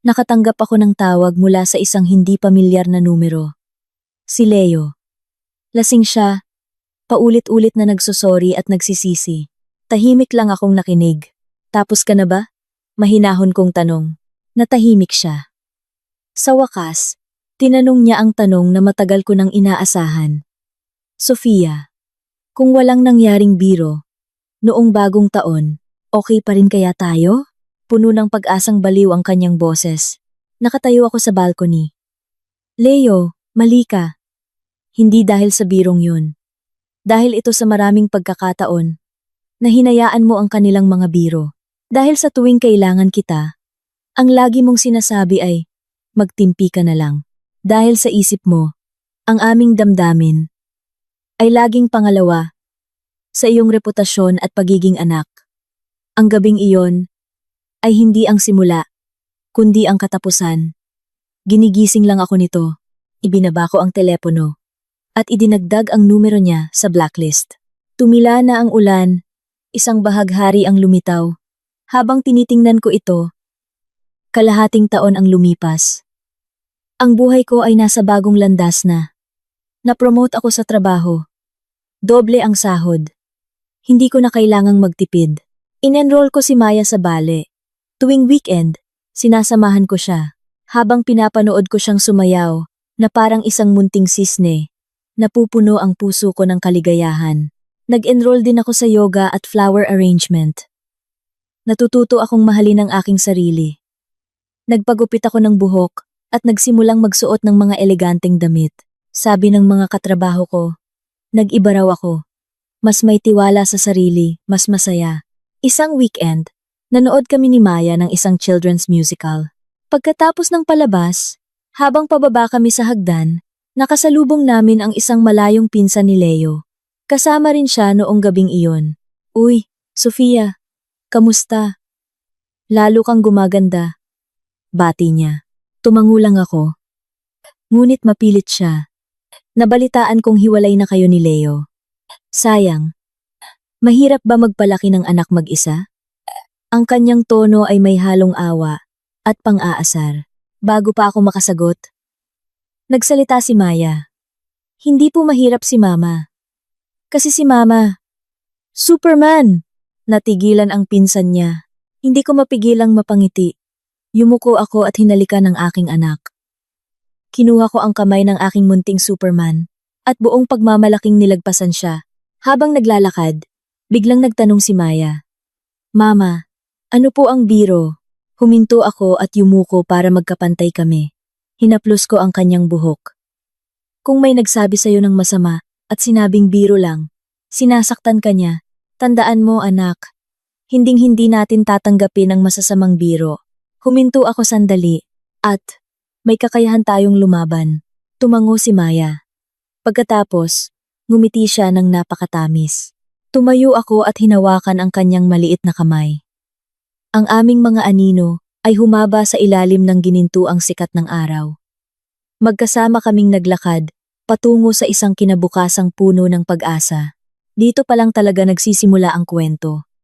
nakatanggap ako ng tawag mula sa isang hindi pamilyar na numero. Si Leo. Lasing siya, paulit-ulit na nagsosorry at nagsisisi. Tahimik lang akong nakinig. Tapos ka na ba? Mahinahon kong tanong. Natahimik siya. Sa wakas, tinanong niya ang tanong na matagal ko nang inaasahan. Sofia, kung walang nangyaring biro, noong bagong taon, okay pa rin kaya tayo? Puno ng pag-asang baliw ang kanyang boses. Nakatayo ako sa balcony. Leo, mali ka. Hindi dahil sa birong yun. Dahil ito sa maraming pagkakataon, na hinayaan mo ang kanilang mga biro. Dahil sa tuwing kailangan kita, ang lagi mong sinasabi ay, magtimpi ka na lang. Dahil sa isip mo, ang aming damdamin ay laging pangalawa sa iyong reputasyon at pagiging anak. Ang gabing iyon ay hindi ang simula, kundi ang katapusan. Ginigising lang ako nito, ibinaba ko ang telepono, at idinagdag ang numero niya sa blacklist. Tumila na ang ulan, isang bahaghari ang lumitaw. Habang tinitingnan ko ito, kalahating taon ang lumipas. Ang buhay ko ay nasa bagong landas na. Na-promote ako sa trabaho. Doble ang sahod. Hindi ko na kailangang magtipid. In-enroll ko si Maya sa bale. Tuwing weekend, sinasamahan ko siya. Habang pinapanood ko siyang sumayaw, na parang isang munting sisne, napupuno ang puso ko ng kaligayahan. Nag-enroll din ako sa yoga at flower arrangement. Natututo akong mahalin ang aking sarili. Nagpagupit ako ng buhok at nagsimulang magsuot ng mga eleganteng damit. Sabi ng mga katrabaho ko, nag-iba raw ako. Mas may tiwala sa sarili, mas masaya. Isang weekend, nanood kami ni Maya ng isang children's musical. Pagkatapos ng palabas, habang pababa kami sa hagdan, nakasalubong namin ang isang malayong pinsan ni Leo. Kasama rin siya noong gabing iyon. Uy, Sofia, kamusta? Lalo kang gumaganda. Bati niya. Tumangulang ako. Ngunit mapilit siya. Nabalitaan kong hiwalay na kayo ni Leo. Sayang. Mahirap ba magpalaki ng anak mag-isa? Ang kanyang tono ay may halong awa at pang-aasar. Bago pa ako makasagot, nagsalita si Maya. Hindi po mahirap si Mama. Kasi si Mama, Superman! Natigilan ang pinsan niya. Hindi ko mapigilang mapangiti. Yumuko ako at hinalikan ang aking anak. Kinuha ko ang kamay ng aking munting Superman at buong pagmamalaking nilagpasan siya. Habang naglalakad, biglang nagtanong si Maya. Mama, ano po ang biro? Huminto ako at yumuko para magkapantay kami. Hinaplos ko ang kanyang buhok. Kung may nagsabi sa'yo ng masama at sinabing biro lang, sinasaktan ka niya, tandaan mo anak, hinding-hindi natin tatanggapin ang masasamang biro. Huminto ako sandali at may kakayahan tayong lumaban. Tumango si Maya. Pagkatapos, ngumiti siya ng napakatamis. Tumayo ako at hinawakan ang kanyang maliit na kamay. Ang aming mga anino ay humaba sa ilalim ng ginintuang sikat ng araw. Magkasama kaming naglakad, patungo sa isang kinabukasang puno ng pag-asa. Dito pa lang talaga nagsisimula ang kwento.